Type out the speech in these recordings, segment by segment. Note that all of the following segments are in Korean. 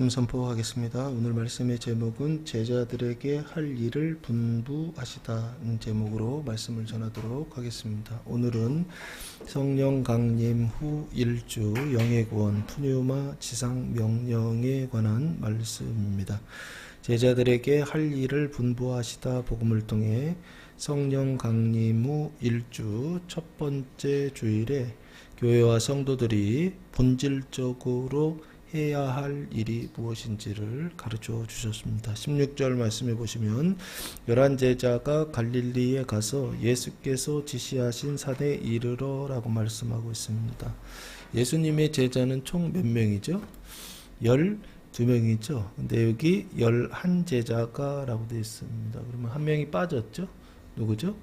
말씀 선포하겠습니다. 오늘 말씀의 제목은 제자들에게 할 일을 분부하시다는 제목으로 말씀을 전하도록 하겠습니다. 오늘은 성령 강림 후 1주 영의 구원 푸뉴마 지상 명령에 관한 말씀입니다. 제자들에게 할 일을 분부하시다 복음을 통해 성령 강림 후 1주 첫 번째 주일에 교회와 성도들이 본질적으로 해야 할 일이 무엇인지를 가르쳐 주셨습니다. 16절 말씀해 보시면 11제자가 갈릴리에 가서 예수께서 지시하신 산에 이르러 라고 말씀하고 있습니다. 예수님의 제자는 총 몇 명이죠? 12명이죠. 근데 여기 11제자가 라고 되어 있습니다. 그러면 한 명이 빠졌죠? 누구죠?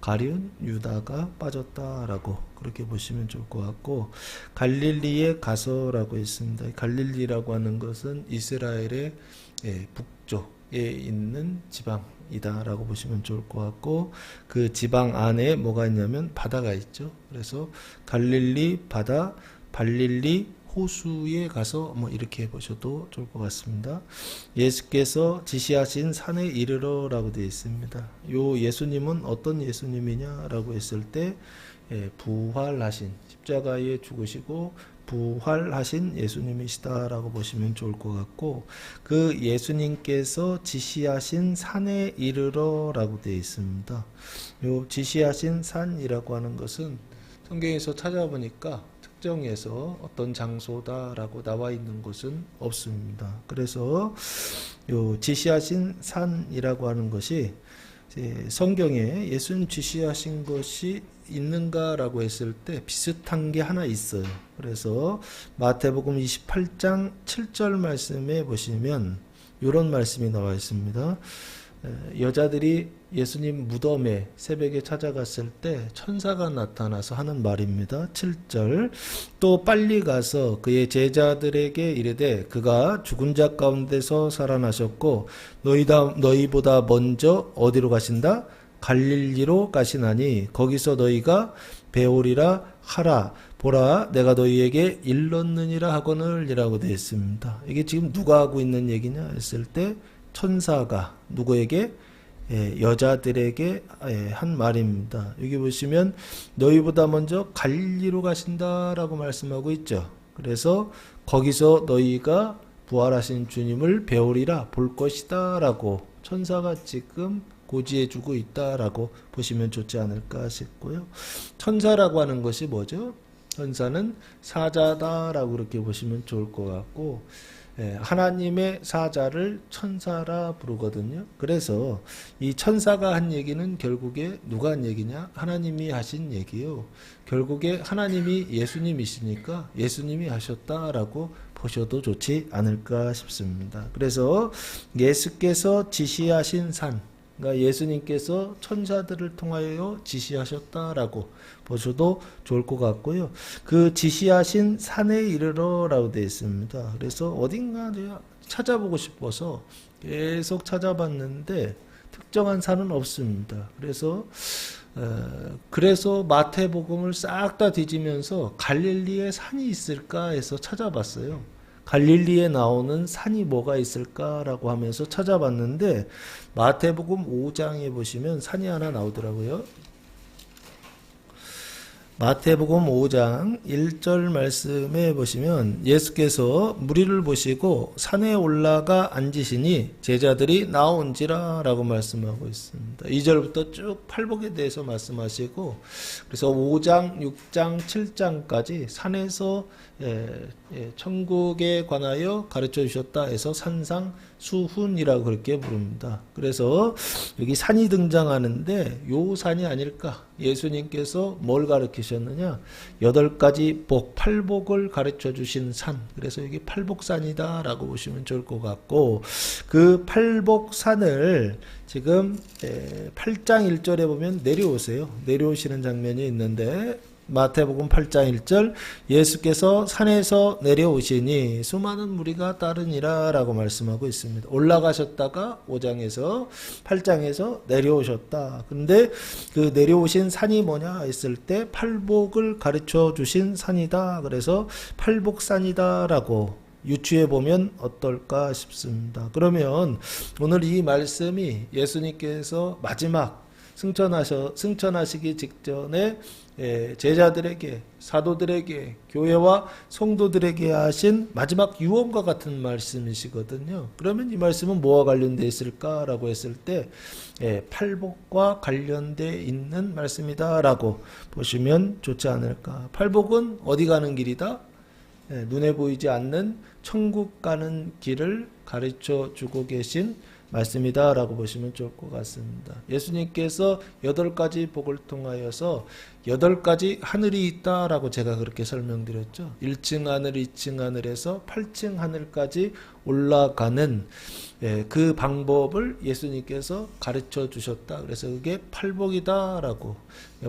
가룟 유다가 빠졌다라고 그렇게 보시면 좋을 것 같고, 갈릴리에 가서라고 했습니다. 갈릴리라고 하는 것은 이스라엘의 북쪽에 있는 지방이다라고 보시면 좋을 것 같고, 그 지방 안에 뭐가 있냐면 바다가 있죠. 그래서 갈릴리 바다, 발릴리 호수에 가서 뭐 이렇게 보셔도 좋을 것 같습니다. 예수께서 지시하신 산에 이르러라고 되어 있습니다. 요 예수님은 어떤 예수님이냐라고 했을 때 부활하신, 십자가에 죽으시고 부활하신 예수님이시다라고 보시면 좋을 것 같고, 그 예수님께서 지시하신 산에 이르러라고 되어 있습니다. 요 지시하신 산이라고 하는 것은 성경에서 찾아보니까 특정해서 어떤 장소다라고 나와 있는 것은 없습니다. 그래서 요 지시하신 산이라고 하는 것이 성경에 예수님 지시하신 것이 있는가라고 했을 때 비슷한 게 하나 있어요. 그래서 마태복음 28장 7절 말씀에 보시면 이런 말씀이 나와 있습니다. 여자들이 예수님 무덤에 새벽에 찾아갔을 때 천사가 나타나서 하는 말입니다. 7절, 또 빨리 가서 그의 제자들에게 이르되 그가 죽은 자 가운데서 살아나셨고 너희보다 먼저 어디로 가신다? 갈릴리로 가시나니 거기서 너희가 배우리라 하라. 보라, 내가 너희에게 일렀느니라 하거늘 이라고 되어 있습니다. 이게 지금 누가 하고 있는 얘기냐 했을 때 천사가 누구에게? 여자들에게 한 말입니다. 여기 보시면 너희보다 먼저 갈릴리로 가신다라고 말씀하고 있죠. 그래서 거기서 너희가 부활하신 주님을 배우리라, 볼 것이다 라고 천사가 지금 고지해 주고 있다라고 보시면 좋지 않을까 싶고요. 천사라고 하는 것이 뭐죠? 천사는 사자다라고 그렇게 보시면 좋을 것 같고, 하나님의 사자를 천사라 부르거든요. 그래서 이 천사가 한 얘기는 결국에 누가 한 얘기냐? 하나님이 하신 얘기요. 결국에 하나님이 예수님이시니까 예수님이 하셨다라고 보셔도 좋지 않을까 싶습니다. 그래서 예수께서 지시하신 산, 그러니까 예수님께서 천사들을 통하여 지시하셨다라고 보셔도 좋을 것 같고요. 그 지시하신 산에 이르러라고 되어 있습니다. 그래서 어딘가 찾아보고 싶어서 계속 찾아봤는데 특정한 산은 없습니다. 그래서 마태복음을 싹 다 뒤지면서 갈릴리에 산이 있을까 해서 찾아봤어요. 갈릴리에 나오는 산이 뭐가 있을까라고 하면서 찾아봤는데 마태복음 5장에 보시면 산이 하나 나오더라고요. 마태복음 5장 1절 말씀에 보시면 예수께서 무리를 보시고 산에 올라가 앉으시니 제자들이 나온지라 라고 말씀하고 있습니다. 2절부터 쭉 팔복에 대해서 말씀하시고, 그래서 5장, 6장, 7장까지 산에서 천국에 관하여 가르쳐 주셨다 해서 산상수훈이라고 그렇게 부릅니다. 그래서 여기 산이 등장하는데 요 산이 아닐까? 예수님께서 뭘 가르치셨느냐? 8가지 복, 팔복을 가르쳐 주신 산. 그래서 여기 팔복산이다 라고 보시면 좋을 것 같고, 그 팔복산을 지금 8장 1절에 보면 내려오세요. 내려오시는 장면이 있는데 마태복음 8장 1절, 예수께서 산에서 내려오시니 수많은 무리가 따르니라 라고 말씀하고 있습니다. 올라가셨다가 5장에서 8장에서 내려오셨다. 근데 그 내려오신 산이 뭐냐 했을 때 팔복을 가르쳐 주신 산이다. 그래서 팔복산이다 라고 유추해 보면 어떨까 싶습니다. 그러면 오늘 이 말씀이 예수님께서 마지막 승천하시기 직전에 제자들에게, 사도들에게, 교회와 성도들에게 하신 마지막 유언과 같은 말씀이시거든요. 그러면 이 말씀은 뭐와 관련되어 있을까라고 했을 때 팔복과 관련되어 있는 말씀이다라고 보시면 좋지 않을까. 팔복은 어디 가는 길이다? 눈에 보이지 않는 천국 가는 길을 가르쳐 주고 계신 말씀이다 라고 보시면 좋을 것 같습니다. 예수님께서 8가지 복을 통하여서 8가지 하늘이 있다 라고 제가 그렇게 설명드렸죠. 1층 하늘, 2층 하늘에서 8층 하늘까지 올라가는 그 방법을 예수님께서 가르쳐 주셨다. 그래서 그게 팔복이다 라고.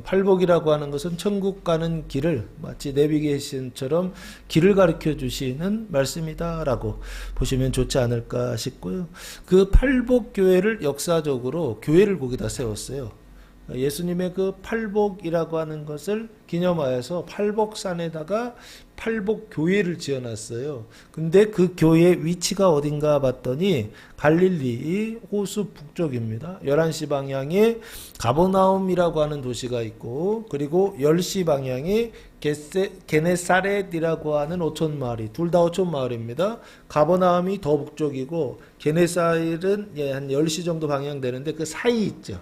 팔복이라고 하는 것은 천국 가는 길을 마치 내비게이션처럼 길을 가르쳐 주시는 말씀이다 라고 보시면 좋지 않을까 싶고요. 그 팔복교회를 역사적으로 교회를 거기다 세웠어요. 예수님의 그 팔복이라고 하는 것을 기념하여서 팔복산에다가 팔복교회를 지어놨어요. 근데 그 교회 위치가 어딘가 봤더니 갈릴리 호수 북쪽입니다. 11시 방향에 가버나움이라고 하는 도시가 있고, 그리고 10시 방향에 게네사렛이라고 하는 오촌마을이, 둘 다 오촌마을입니다. 가버나움이 더 북쪽이고 게네사렛은 한 10시 정도 방향 되는데 그 사이 있죠.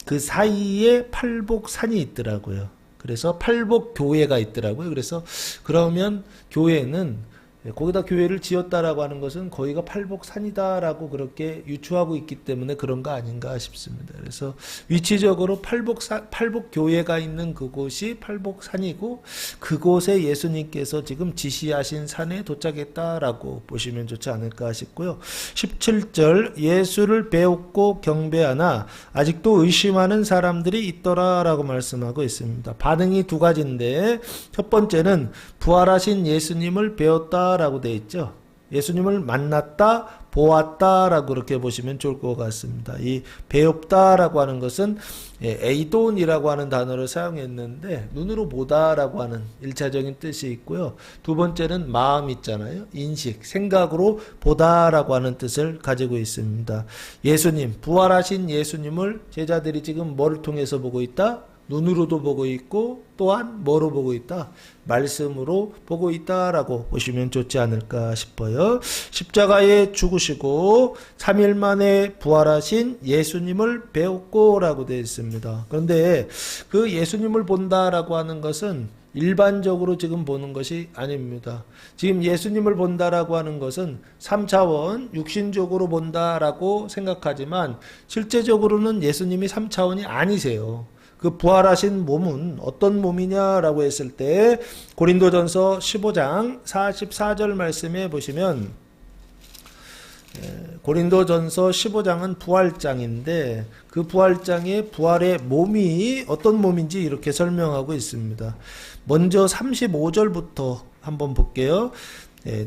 그 사이에 팔복산이 있더라고요. 그래서 팔복교회가 있더라고요. 그래서 그러면 교회는 거기다 교회를 지었다라고 하는 것은 거기가 팔복산이다라고 그렇게 유추하고 있기 때문에 그런 거 아닌가 싶습니다. 그래서 위치적으로 팔복교회가 있는 그곳이 팔복산이고, 그곳에 예수님께서 지금 지시하신 산에 도착했다라고 보시면 좋지 않을까 싶고요. 17절 예수를 배웠고 경배하나 아직도 의심하는 사람들이 있더라라고 말씀하고 있습니다. 반응이 두 가지인데, 첫 번째는 부활하신 예수님을 배웠다 라고 되어 있죠. 예수님을 만났다, 보았다 라고 그렇게 보시면 좋을 것 같습니다. 이 배웠다 라고 하는 것은 에이돈이라고 하는 단어를 사용했는데 눈으로 보다 라고 하는 1차적인 뜻이 있고요. 두 번째는 마음 있잖아요. 인식, 생각으로 보다 라고 하는 뜻을 가지고 있습니다. 예수님, 부활하신 예수님을 제자들이 지금 뭐를 통해서 보고 있다? 눈으로도 보고 있고 또한 뭐로 보고 있다? 말씀으로 보고 있다라고 보시면 좋지 않을까 싶어요. 십자가에 죽으시고 3일 만에 부활하신 예수님을 배웠고 라고 되어 있습니다. 그런데 그 예수님을 본다라고 하는 것은 일반적으로 지금 보는 것이 아닙니다. 지금 예수님을 본다라고 하는 것은 3차원 육신적으로 본다라고 생각하지만 실제적으로는 예수님이 3차원이 아니세요. 그 부활하신 몸은 어떤 몸이냐라고 했을 때 고린도전서 15장 44절 말씀에 보시면, 고린도전서 15장은 부활장인데 그 부활장의 부활의 몸이 어떤 몸인지 이렇게 설명하고 있습니다. 먼저 35절부터 한번 볼게요.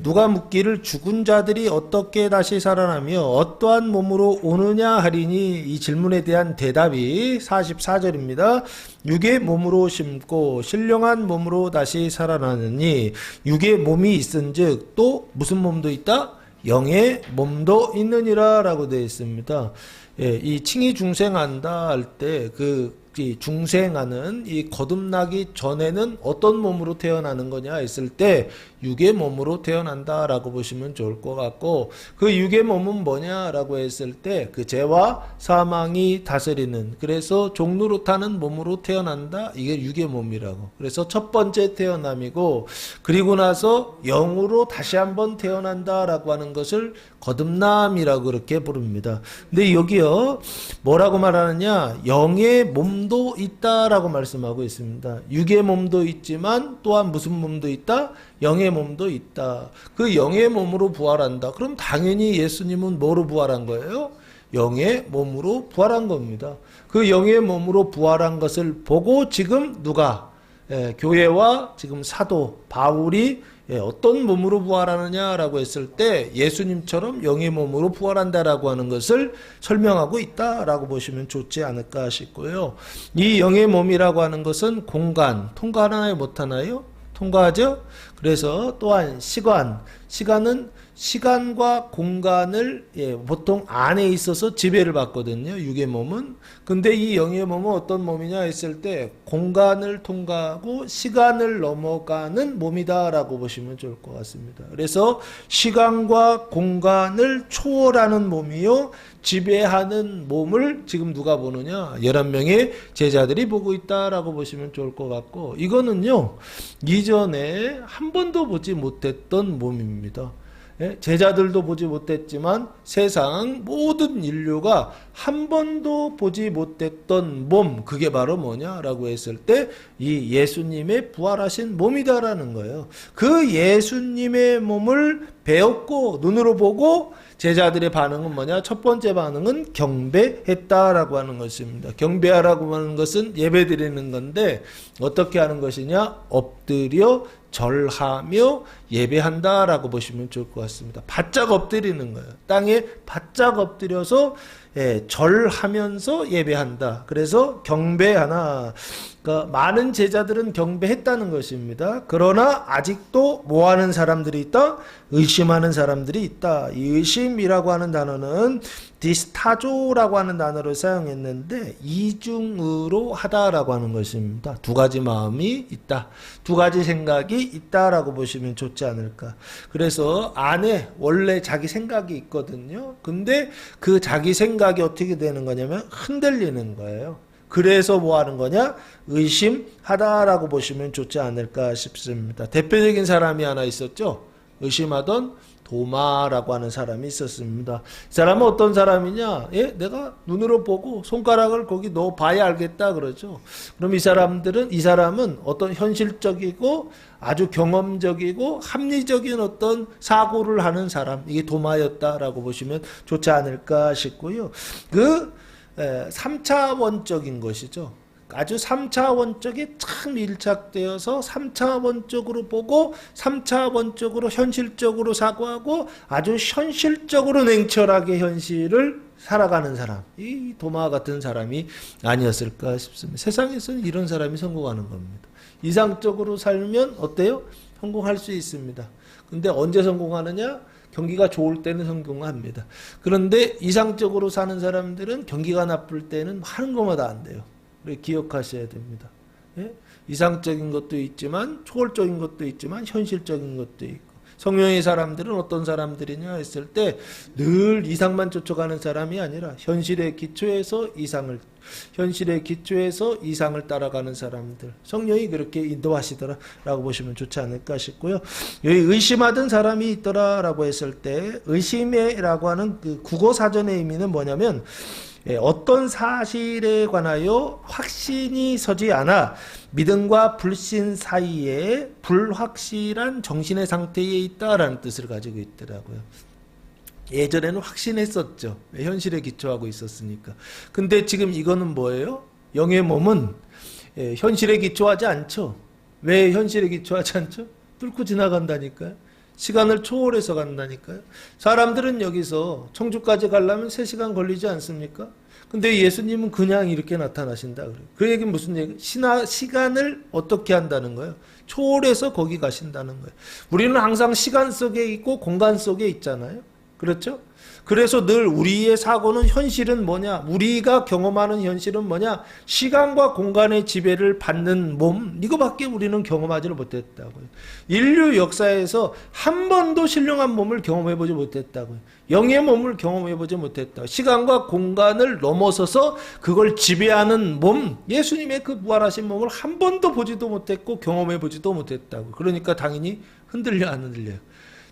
누가 묻기를 죽은 자들이 어떻게 다시 살아나며 어떠한 몸으로 오느냐 하리니, 이 질문에 대한 대답이 44절입니다. 육의 몸으로 심고 신령한 몸으로 다시 살아나느니 육의 몸이 있은즉 또 무슨 몸도 있다? 영의 몸도 있느니라 라고 되어 있습니다. 이 칭의 중생한다 할 때 이 중생하는 이 거듭나기 전에는 어떤 몸으로 태어나는 거냐 했을 때 육의 몸으로 태어난다라고 보시면 좋을 것 같고, 그 육의 몸은 뭐냐라고 했을 때 그 죄와 사망이 다스리는, 그래서 종로로 타는 몸으로 태어난다. 이게 육의 몸이라고. 그래서 첫 번째 태어남이고, 그리고 나서 영으로 다시 한번 태어난다라고 하는 것을 거듭남이라고 그렇게 부릅니다. 근데 여기요 뭐라고 말하느냐, 영의 몸도 있다라고 말씀하고 있습니다. 육의 몸도 있지만 또한 무슨 몸도 있다? 영의 몸도 있다. 그 영의 몸으로 부활한다. 그럼 당연히 예수님은 뭐로 부활한 거예요? 영의 몸으로 부활한 겁니다. 그 영의 몸으로 부활한 것을 보고 지금 누가? 교회와 지금 사도 바울이 어떤 몸으로 부활하느냐라고 했을 때 예수님처럼 영의 몸으로 부활한다라고 하는 것을 설명하고 있다라고 보시면 좋지 않을까 싶고요. 이 영의 몸이라고 하는 것은 공간 통과하나요, 못하나요? 통과하죠? 그래서 또한 시간은 시간과 공간을 보통 안에 있어서 지배를 받거든요. 육의 몸은. 근데 이 영의 몸은 어떤 몸이냐 했을 때 공간을 통과하고 시간을 넘어가는 몸이다라고 보시면 좋을 것 같습니다. 그래서 시간과 공간을 초월하는 몸이요. 지배하는 몸을 지금 누가 보느냐? 11명의 제자들이 보고 있다라고 보시면 좋을 것 같고, 이거는요, 이전에 한 번도 보지 못했던 몸입니다. 제자들도 보지 못했지만 세상 모든 인류가 한 번도 보지 못했던 몸, 그게 바로 뭐냐라고 했을 때 이 예수님의 부활하신 몸이다라는 거예요. 그 예수님의 몸을 배웠고 눈으로 보고 제자들의 반응은 뭐냐? 첫 번째 반응은 경배했다라고 하는 것입니다. 경배하라고 하는 것은 예배드리는 건데 어떻게 하는 것이냐? 엎드려 절하며 예배한다라고 보시면 좋을 것 같습니다. 바짝 엎드리는 거예요. 땅에 바짝 엎드려서 절하면서 예배한다. 그래서 경배하나. 그러니까 많은 제자들은 경배했다는 것입니다. 그러나 아직도 뭐하는 사람들이 있다? 의심하는 사람들이 있다. 이 의심이라고 하는 단어는 디스타조라고 하는 단어를 사용했는데 이중으로 하다라고 하는 것입니다. 두 가지 마음이 있다. 두 가지 생각이 있다라고 보시면 좋지 않을까. 그래서 안에 원래 자기 생각이 있거든요. 근데 그 자기 생각이 어떻게 되는 거냐면 흔들리는 거예요. 그래서 뭐 하는 거냐? 의심하다라고 보시면 좋지 않을까 싶습니다. 대표적인 사람이 하나 있었죠. 의심하던 도마라고 하는 사람이 있었습니다. 이 사람은 어떤 사람이냐? 내가 눈으로 보고 손가락을 거기 넣어 봐야 알겠다 그러죠. 그럼 이 사람은 어떤 현실적이고 아주 경험적이고 합리적인 어떤 사고를 하는 사람, 이게 도마였다라고 보시면 좋지 않을까 싶고요. 3차원적인 것이죠. 아주 3차원적이 참 밀착되어서 3차원적으로 보고 3차원적으로 현실적으로 사고하고 아주 현실적으로 냉철하게 현실을 살아가는 사람, 이 도마 같은 사람이 아니었을까 싶습니다. 세상에서는 이런 사람이 성공하는 겁니다. 이상적으로 살면 어때요? 성공할 수 있습니다. 근데 언제 성공하느냐? 경기가 좋을 때는 성공합니다. 그런데 이상적으로 사는 사람들은 경기가 나쁠 때는 하는 것마다 안 돼요. 기억하셔야 됩니다. 이상적인 것도 있지만 초월적인 것도 있지만 현실적인 것도 있고, 성령의 사람들은 어떤 사람들이냐 했을 때 늘 이상만 쫓아가는 사람이 아니라 현실의 기초에서 이상을 따라가는 사람들, 성령이 그렇게 인도하시더라라고 보시면 좋지 않을까 싶고요. 여기 의심하던 사람이 있더라라고 했을 때 의심이라고 하는 그 국어 사전의 의미는 뭐냐면 어떤 사실에 관하여 확신이 서지 않아 믿음과 불신 사이에 불확실한 정신의 상태에 있다라는 뜻을 가지고 있더라고요. 예전에는 확신했었죠. 현실에 기초하고 있었으니까. 근데 지금 이거는 뭐예요? 영의 몸은 현실에 기초하지 않죠. 왜 현실에 기초하지 않죠? 뚫고 지나간다니까요. 시간을 초월해서 간다니까요. 사람들은 여기서 청주까지 가려면 3시간 걸리지 않습니까? 근데 예수님은 그냥 이렇게 나타나신다 그래요. 그 얘기는 무슨 얘기? 시간을 어떻게 한다는 거예요? 초월해서 거기 가신다는 거예요. 우리는 항상 시간 속에 있고 공간 속에 있잖아요. 그렇죠? 그래서 늘 우리의 사고는 현실은 뭐냐? 우리가 경험하는 현실은 뭐냐? 시간과 공간의 지배를 받는 몸, 이거밖에 우리는 경험하지를 못했다고요. 인류 역사에서 한 번도 신령한 몸을 경험해보지 못했다고요. 영의 몸을 경험해보지 못했다고요. 시간과 공간을 넘어서서 그걸 지배하는 몸, 예수님의 그 부활하신 몸을 한 번도 보지도 못했고 경험해보지도 못했다고요. 그러니까 당연히 흔들려 안 흔들려요.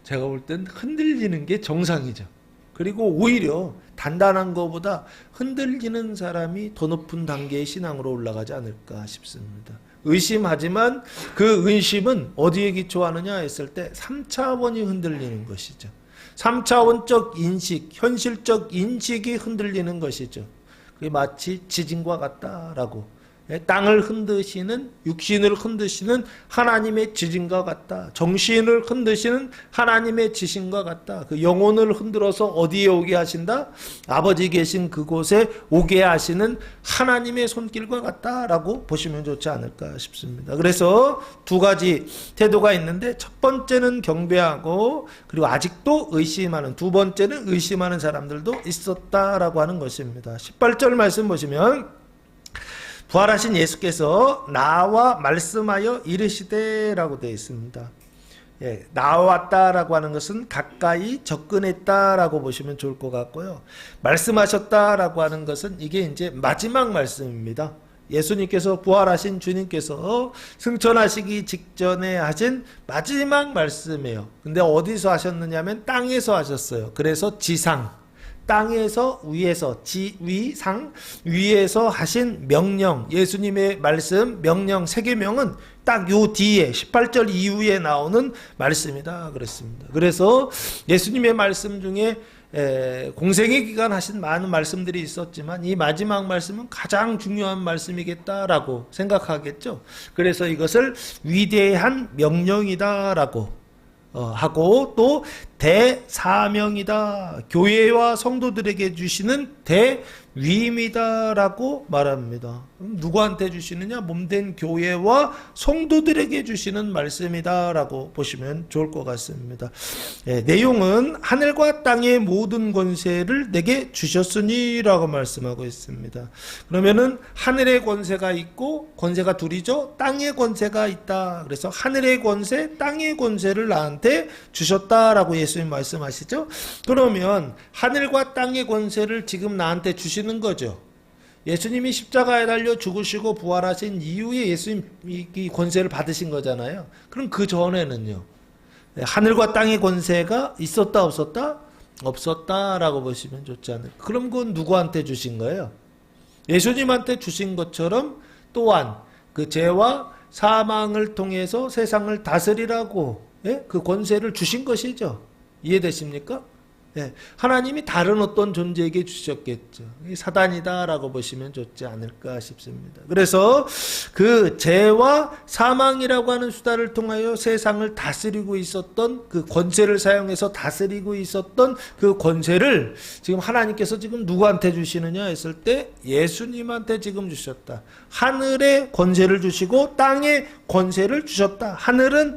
제가 볼 땐 흔들리는 게 정상이죠. 그리고 오히려 단단한 것보다 흔들리는 사람이 더 높은 단계의 신앙으로 올라가지 않을까 싶습니다. 의심하지만 그 의심은 어디에 기초하느냐 했을 때 3차원이 흔들리는 것이죠. 3차원적 인식, 현실적 인식이 흔들리는 것이죠. 그게 마치 지진과 같다라고 땅을 흔드시는, 육신을 흔드시는 하나님의 지진과 같다. 정신을 흔드시는 하나님의 지신과 같다. 그 영혼을 흔들어서 어디에 오게 하신다? 아버지 계신 그곳에 오게 하시는 하나님의 손길과 같다라고 보시면 좋지 않을까 싶습니다. 그래서 두 가지 태도가 있는데, 첫 번째는 경배하고, 그리고 아직도 의심하는, 두 번째는 의심하는 사람들도 있었다라고 하는 것입니다. 18절 말씀 보시면, 부활하신 예수께서 나와 말씀하여 이르시되라고 되어 있습니다. 예, 나왔다라고 하는 것은 가까이 접근했다라고 보시면 좋을 것 같고요. 말씀하셨다라고 하는 것은 이게 이제 마지막 말씀입니다. 예수님께서, 부활하신 주님께서 승천하시기 직전에 하신 마지막 말씀이에요. 근데 어디서 하셨느냐 하면 땅에서 하셨어요. 그래서 지상, 땅에서, 위에서, 지위상, 위에서 하신 명령, 예수님의 말씀, 명령, 세계명은 딱 요 뒤에 18절 이후에 나오는 말씀이다 그랬습니다. 그래서 예수님의 말씀 중에 공생의 기간 하신 많은 말씀들이 있었지만, 이 마지막 말씀은 가장 중요한 말씀이겠다라고 생각하겠죠. 그래서 이것을 위대한 명령이다라고 하고, 또 대사명이다, 교회와 성도들에게 주시는 대위임이다라고 말합니다. 누구한테 주시느냐? 몸된 교회와 성도들에게 주시는 말씀이다라고 보시면 좋을 것 같습니다. 내용은 하늘과 땅의 모든 권세를 내게 주셨으니라고 말씀하고 있습니다. 그러면은 하늘의 권세가 있고, 권세가 둘이죠. 땅의 권세가 있다. 그래서 하늘의 권세, 땅의 권세를 나한테 주셨다라고 예수님 말씀하시죠. 그러면 하늘과 땅의 권세를 지금 나한테 주시는 거죠. 예수님이 십자가에 달려 죽으시고 부활하신 이후에 예수님이 이 권세를 받으신 거잖아요. 그럼 그 전에는요, 하늘과 땅의 권세가 있었다 없었다? 없었다라고 보시면 좋지 않을까. 그럼 그건 누구한테 주신 거예요? 예수님한테 주신 것처럼 또한 그 죄와 사망을 통해서 세상을 다스리라고 그 권세를 주신 것이죠. 이해되십니까? 하나님이 다른 어떤 존재에게 주셨겠죠. 사단이다라고 보시면 좋지 않을까 싶습니다. 그래서 그 죄와 사망이라고 하는 수단을 통하여 세상을 다스리고 있었던 그 권세를 사용해서 다스리고 있었던 그 권세를 지금 하나님께서 지금 누구한테 주시느냐 했을 때 예수님한테 지금 주셨다. 하늘의 권세를 주시고 땅의 권세를 주셨다. 하늘은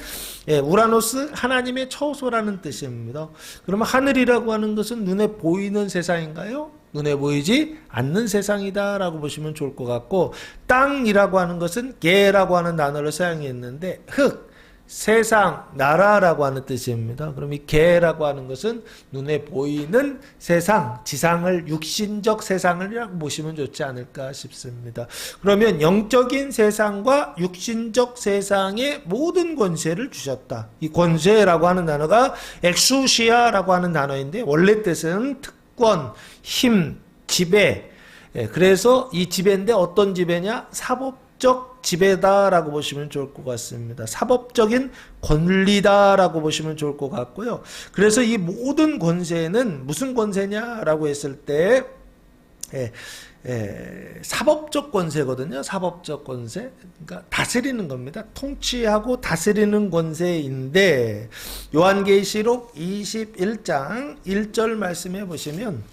우라노스, 하나님의 처소라는 뜻입니다. 그러면 하늘이라고 하는 것은 눈에 보이는 세상인가요? 눈에 보이지 않는 세상이다라고 보시면 좋을 것 같고, 땅이라고 하는 것은 게라고 하는 단어를 사용했는데, 흙, 세상, 나라라고 하는 뜻입니다. 그럼 이 게라고 하는 것은 눈에 보이는 세상, 지상을, 육신적 세상을 보시면 좋지 않을까 싶습니다. 그러면 영적인 세상과 육신적 세상의 모든 권세를 주셨다. 이 권세라고 하는 단어가 엑수시아라고 하는 단어인데, 원래 뜻은 특권, 힘, 지배. 그래서 이 지배인데 어떤 지배냐? 사법적 지배다라고 보시면 좋을 것 같습니다. 사법적인 권리다라고 보시면 좋을 것 같고요. 그래서 이 모든 권세는 무슨 권세냐라고 했을 때 사법적 권세거든요. 사법적 권세. 그러니까 다스리는 겁니다. 통치하고 다스리는 권세인데, 요한계시록 21장 1절 말씀해 보시면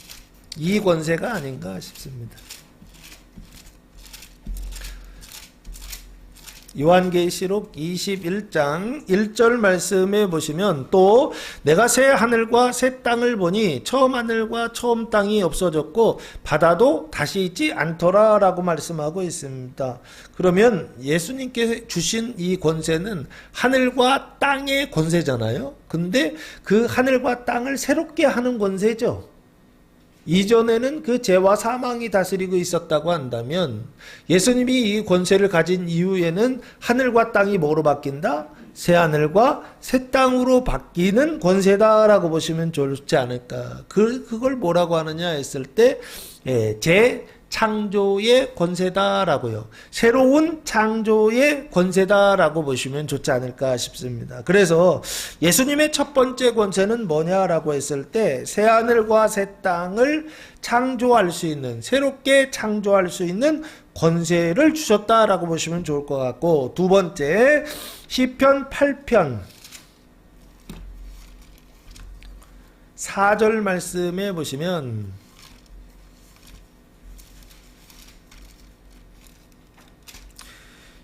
이 권세가 아닌가 싶습니다. 요한계시록 21장 1절 말씀에 보시면, 또 내가 새 하늘과 새 땅을 보니 처음 하늘과 처음 땅이 없어졌고 바다도 다시 있지 않더라 라고 말씀하고 있습니다. 그러면 예수님께 주신 이 권세는 하늘과 땅의 권세잖아요. 근데 그 하늘과 땅을 새롭게 하는 권세죠. 이전에는 그 죄와 사망이 다스리고 있었다고 한다면, 예수님이 이 권세를 가진 이후에는 하늘과 땅이 뭐로 바뀐다? 새 하늘과 새 땅으로 바뀌는 권세다라고 보시면 좋지 않을까. 그걸 뭐라고 하느냐 했을 때, 창조의 권세다라고요. 새로운 창조의 권세다라고 보시면 좋지 않을까 싶습니다. 그래서 예수님의 첫 번째 권세는 뭐냐라고 했을 때, 새하늘과 새 땅을 창조할 수 있는, 새롭게 창조할 수 있는 권세를 주셨다라고 보시면 좋을 것 같고, 두 번째 시편 8편 4절 말씀에 보시면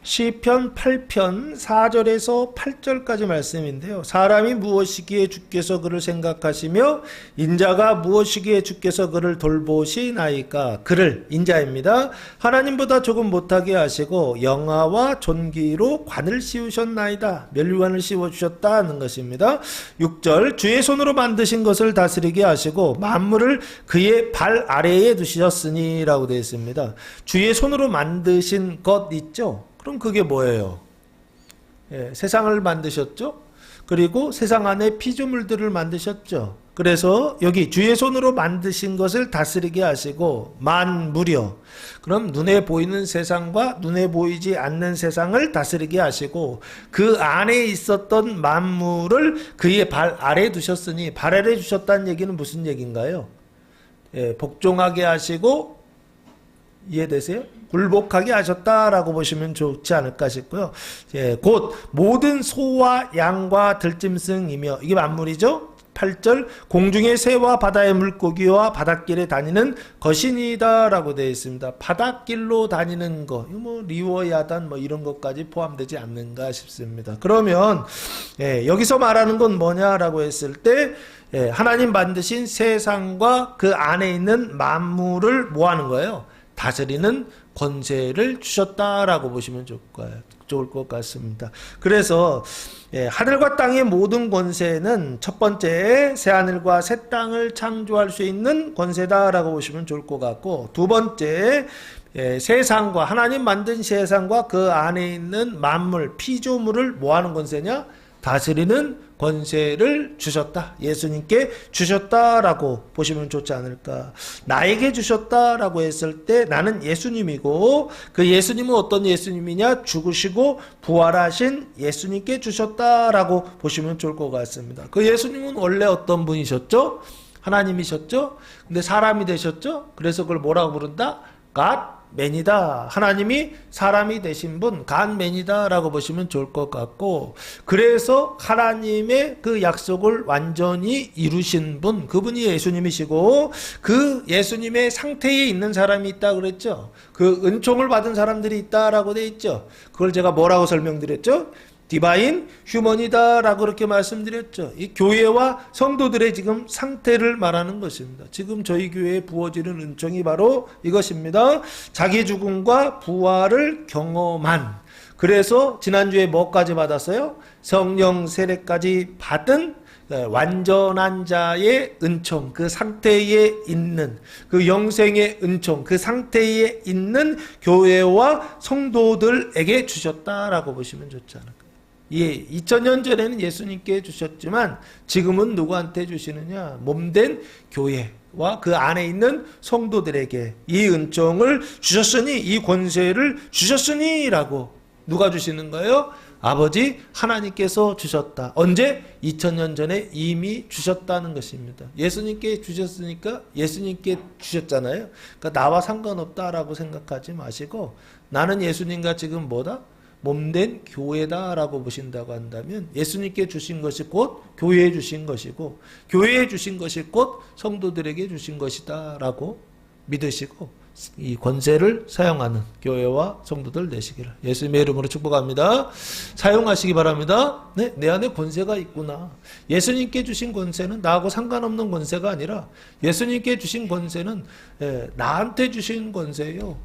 시편 8편 4절에서 8절까지 말씀인데요. 사람이 무엇이기에 주께서 그를 생각하시며 인자가 무엇이기에 주께서 그를 돌보시나이까. 그를, 인자입니다. 하나님보다 조금 못하게 하시고 영화와 존귀로 관을 씌우셨나이다. 면류관을 씌워주셨다는 것입니다. 6절 주의 손으로 만드신 것을 다스리게 하시고 만물을 그의 발 아래에 두셨으니 라고 되어 있습니다. 주의 손으로 만드신 것 있죠? 그럼 그게 뭐예요? 세상을 만드셨죠? 그리고 세상 안에 피조물들을 만드셨죠? 그래서 여기 주의 손으로 만드신 것을 다스리게 하시고 만물이요. 그럼 눈에 보이는 세상과 눈에 보이지 않는 세상을 다스리게 하시고 그 안에 있었던 만물을 그의 발 아래에 두셨으니, 발 아래에 두셨다는 얘기는 무슨 얘기인가요? 복종하게 하시고, 이해되세요? 굴복하게 하셨다라고 보시면 좋지 않을까 싶고요. 곧 모든 소와 양과 들짐승이며, 이게 만물이죠. 8절 공중의 새와 바다의 물고기와 바닷길에 다니는 것이니이다 라고 되어 있습니다. 바닷길로 다니는 거, 뭐 리워야단 뭐 이런 것까지 포함되지 않는가 싶습니다. 그러면 여기서 말하는 건 뭐냐라고 했을 때, 하나님 만드신 세상과 그 안에 있는 만물을 뭐 하는 거예요? 다스리는 권세를 주셨다라고 보시면 좋을 것 같습니다. 그래서 하늘과 땅의 모든 권세는 첫 번째 새하늘과 새 땅을 창조할 수 있는 권세다라고 보시면 좋을 것 같고, 두 번째 세상과, 하나님 만든 세상과 그 안에 있는 만물, 피조물을 뭐 하는 권세냐? 다스리는 권세를 주셨다. 예수님께 주셨다라고 보시면 좋지 않을까. 나에게 주셨다라고 했을 때 나는 예수님이고, 그 예수님은 어떤 예수님이냐? 죽으시고 부활하신 예수님께 주셨다라고 보시면 좋을 것 같습니다. 그 예수님은 원래 어떤 분이셨죠? 하나님이셨죠? 근데 사람이 되셨죠? 그래서 그걸 뭐라고 부른다? 갓맨이다. 하나님이 사람이 되신 분, 갓맨이다 라고 보시면 좋을 것 같고, 그래서 하나님의 그 약속을 완전히 이루신 분, 그분이 예수님이시고, 그 예수님의 상태에 있는 사람이 있다 그랬죠. 그 은총을 받은 사람들이 있다라고 돼 있죠. 그걸 제가 뭐라고 설명드렸죠? 디바인 휴먼이다 라고 그렇게 말씀드렸죠. 이 교회와 성도들의 지금 상태를 말하는 것입니다. 지금 저희 교회에 부어지는 은총이 바로 이것입니다. 자기 죽음과 부활을 경험한, 그래서 지난주에 뭐까지 받았어요? 성령 세례까지 받은 완전한 자의 은총, 그 상태에 있는, 그 영생의 은총, 그 상태에 있는 교회와 성도들에게 주셨다라고 보시면 좋지 않을까. 2000년 전에는 예수님께 주셨지만 지금은 누구한테 주시느냐? 몸된 교회와 그 안에 있는 성도들에게 이 은총을 주셨으니, 이 권세를 주셨으니 라고 누가 주시는 거예요? 아버지 하나님께서 주셨다. 언제? 2000년 전에 이미 주셨다는 것입니다. 예수님께 주셨으니까 예수님께 주셨잖아요. 그러니까 나와 상관없다라고 생각하지 마시고, 나는 예수님과 지금 뭐다? 몸된 교회다라고 보신다고 한다면 예수님께 주신 것이 곧 교회에 주신 것이고, 교회에 주신 것이 곧 성도들에게 주신 것이다라고 믿으시고 이 권세를 사용하는 교회와 성도들 되시기를 예수님의 이름으로 축복합니다. 사용하시기 바랍니다. 네, 내 안에 권세가 있구나. 예수님께 주신 권세는 나하고 상관없는 권세가 아니라 예수님께 주신 권세는 나한테 주신 권세예요.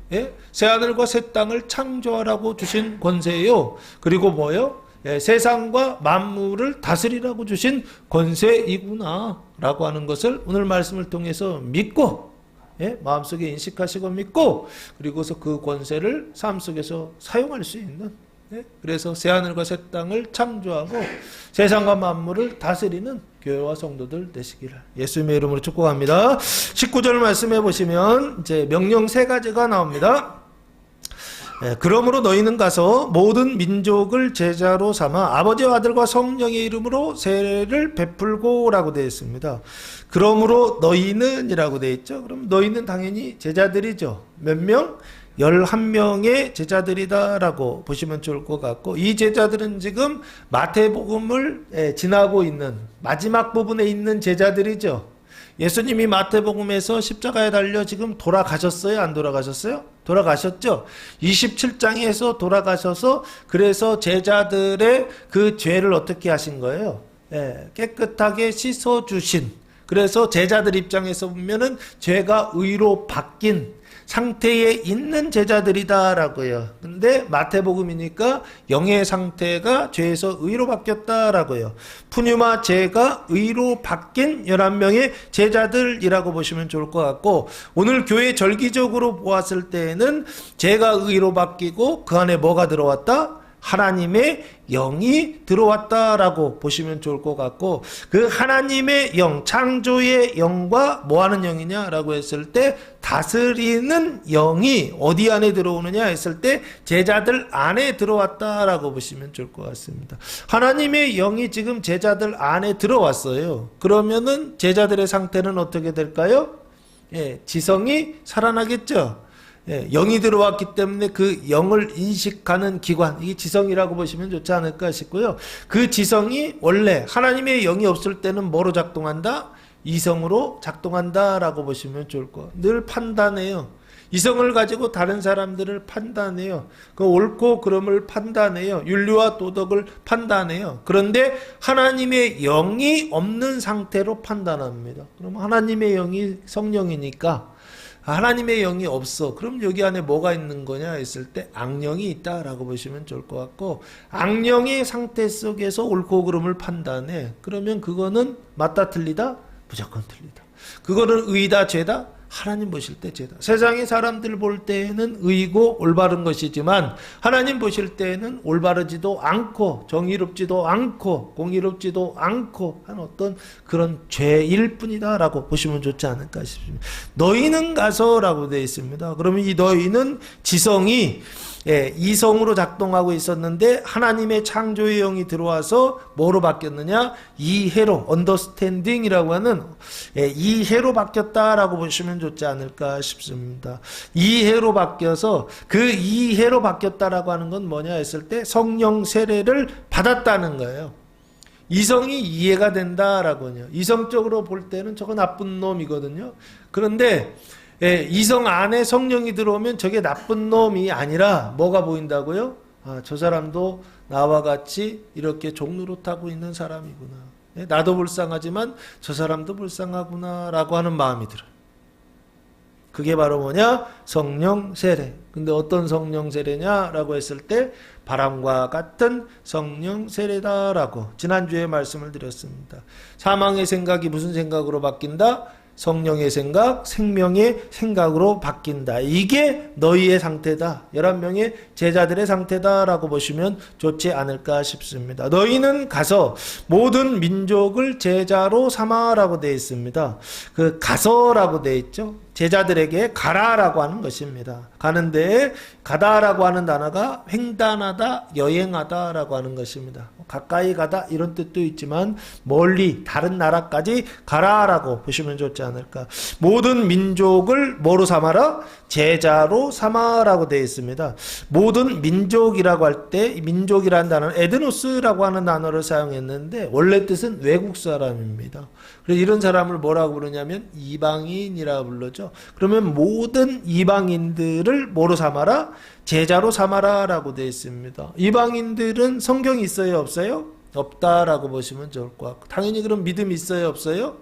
새하늘과 새 땅을 창조하라고 주신 권세예요. 그리고 뭐예요? 세상과 만물을 다스리라고 주신 권세이구나 라고 하는 것을 오늘 말씀을 통해서 믿고, 마음속에 인식하시고 믿고, 그리고서 그 권세를 삶 속에서 사용할 수 있는, 그래서 새하늘과 새 땅을 창조하고 세상과 만물을 다스리는 교회와 성도들 되시기를 예수님의 이름으로 축복합니다. 19절 말씀해 보시면 이제 명령 3가지가 나옵니다. 그러므로 너희는 가서 모든 민족을 제자로 삼아 아버지와 아들과 성령의 이름으로 세례를 베풀고 라고 되어 있습니다. 그러므로 너희는 이라고 되어 있죠. 그럼 너희는 당연히 제자들이죠. 몇 명? 11명의 제자들이다라고 보시면 좋을 것 같고, 이 제자들은 지금 마태복음을 지나고 있는 마지막 부분에 있는 제자들이죠. 예수님이 마태복음에서 십자가에 달려 지금 돌아가셨어요? 안 돌아가셨어요? 돌아가셨죠? 27장에서 돌아가셔서 그래서 제자들의 그 죄를 어떻게 하신 거예요? 깨끗하게 씻어주신, 그래서 제자들 입장에서 보면은 죄가 의로 바뀐 상태에 있는 제자들이다라고요. 근데 마태복음이니까 영의 상태가 죄에서 의로 바뀌었다라고요. 푸뉴마 죄가 의로 바뀐 11명의 제자들이라고 보시면 좋을 것 같고, 오늘 교회 절기적으로 보았을 때에는 죄가 의로 바뀌고 그 안에 뭐가 들어왔다? 하나님의 영이 들어왔다라고 보시면 좋을 것 같고, 그 하나님의 영, 창조의 영과 뭐하는 영이냐라고 했을 때 다스리는 영이 어디 안에 들어오느냐 했을 때 제자들 안에 들어왔다라고 보시면 좋을 것 같습니다. 하나님의 영이 지금 제자들 안에 들어왔어요. 그러면은 제자들의 상태는 어떻게 될까요? 지성이 살아나겠죠. 영이 들어왔기 때문에 그 영을 인식하는 기관, 이게 지성이라고 보시면 좋지 않을까 싶고요. 그 지성이 원래 하나님의 영이 없을 때는 뭐로 작동한다? 이성으로 작동한다라고 보시면 좋을 것 같아요. 늘 판단해요. 이성을 가지고 다른 사람들을 판단해요. 그 옳고 그름을 판단해요. 윤리와 도덕을 판단해요. 그런데 하나님의 영이 없는 상태로 판단합니다. 그럼 하나님의 영이 성령이니까 하나님의 영이 없어. 그럼 여기 안에 뭐가 있는 거냐 했을 때 악령이 있다라고 보시면 좋을 것 같고, 악령의 상태 속에서 옳고 그름을 판단해. 그러면 그거는 맞다 틀리다? 무조건 틀리다. 그거는 의다 죄다? 하나님 보실 때 죄다. 세상의 사람들 볼 때에는 의고 올바른 것이지만 하나님 보실 때에는 올바르지도 않고 정의롭지도 않고 공의롭지도 않고 한 어떤 그런 죄일 뿐이다라고 보시면 좋지 않을까 싶습니다. 너희는 가서라고 되어 있습니다. 그러면 이 너희는 지성이 이성으로 작동하고 있었는데 하나님의 창조의 영이 들어와서 뭐로 바뀌었느냐? 이해로, 언더스탠딩이라고 하는 이해로 바뀌었다라고 보시면 좋지 않을까 싶습니다. 이해로 바뀌어서 그 이해로 바뀌었다라고 하는 건 뭐냐 했을 때 성령 세례를 받았다는 거예요. 이성이 이해가 된다라고요. 이성적으로 볼 때는 저거 나쁜 놈이거든요. 그런데 이성 안에 성령이 들어오면 저게 나쁜 놈이 아니라 뭐가 보인다고요? 저 사람도 나와 같이 이렇게 종노릇하고 있는 사람이구나. 나도 불쌍하지만 저 사람도 불쌍하구나 라고 하는 마음이 들어요. 그게 바로 뭐냐? 성령 세례. 근데 어떤 성령 세례냐라고 했을 때 바람과 같은 성령 세례다라고 지난주에 말씀을 드렸습니다. 사망의 생각이 무슨 생각으로 바뀐다? 성령의 생각, 생명의 생각으로 바뀐다. 이게 너희의 상태다. 11명의 제자들의 상태다라고 보시면 좋지 않을까 싶습니다. 너희는 가서 모든 민족을 제자로 삼아라고 되어 있습니다. 그 가서라고 되어 있죠. 제자들에게 가라라고 하는 것입니다. 가는데 가다라고 하는 단어가 횡단하다, 여행하다라고 하는 것입니다. 가까이 가다 이런 뜻도 있지만 멀리 다른 나라까지 가라라고 보시면 좋지 않을까. 모든 민족을 뭐로 삼아라? 제자로 삼아라고 되어 있습니다. 모든 민족이라고 할 때 민족이라는 단어는 에드노스라고 하는 단어를 사용했는데 원래 뜻은 외국 사람입니다. 그래서 이런 사람을 뭐라고 부르냐면 이방인이라고 불러죠. 그러면 모든 이방인들을 뭐로 삼아라? 제자로 삼아라 라고 되어 있습니다. 이방인들은 성경이 있어요? 없어요? 없다라고 보시면 좋을 것 같고, 당연히 그럼 믿음이 있어요? 없어요?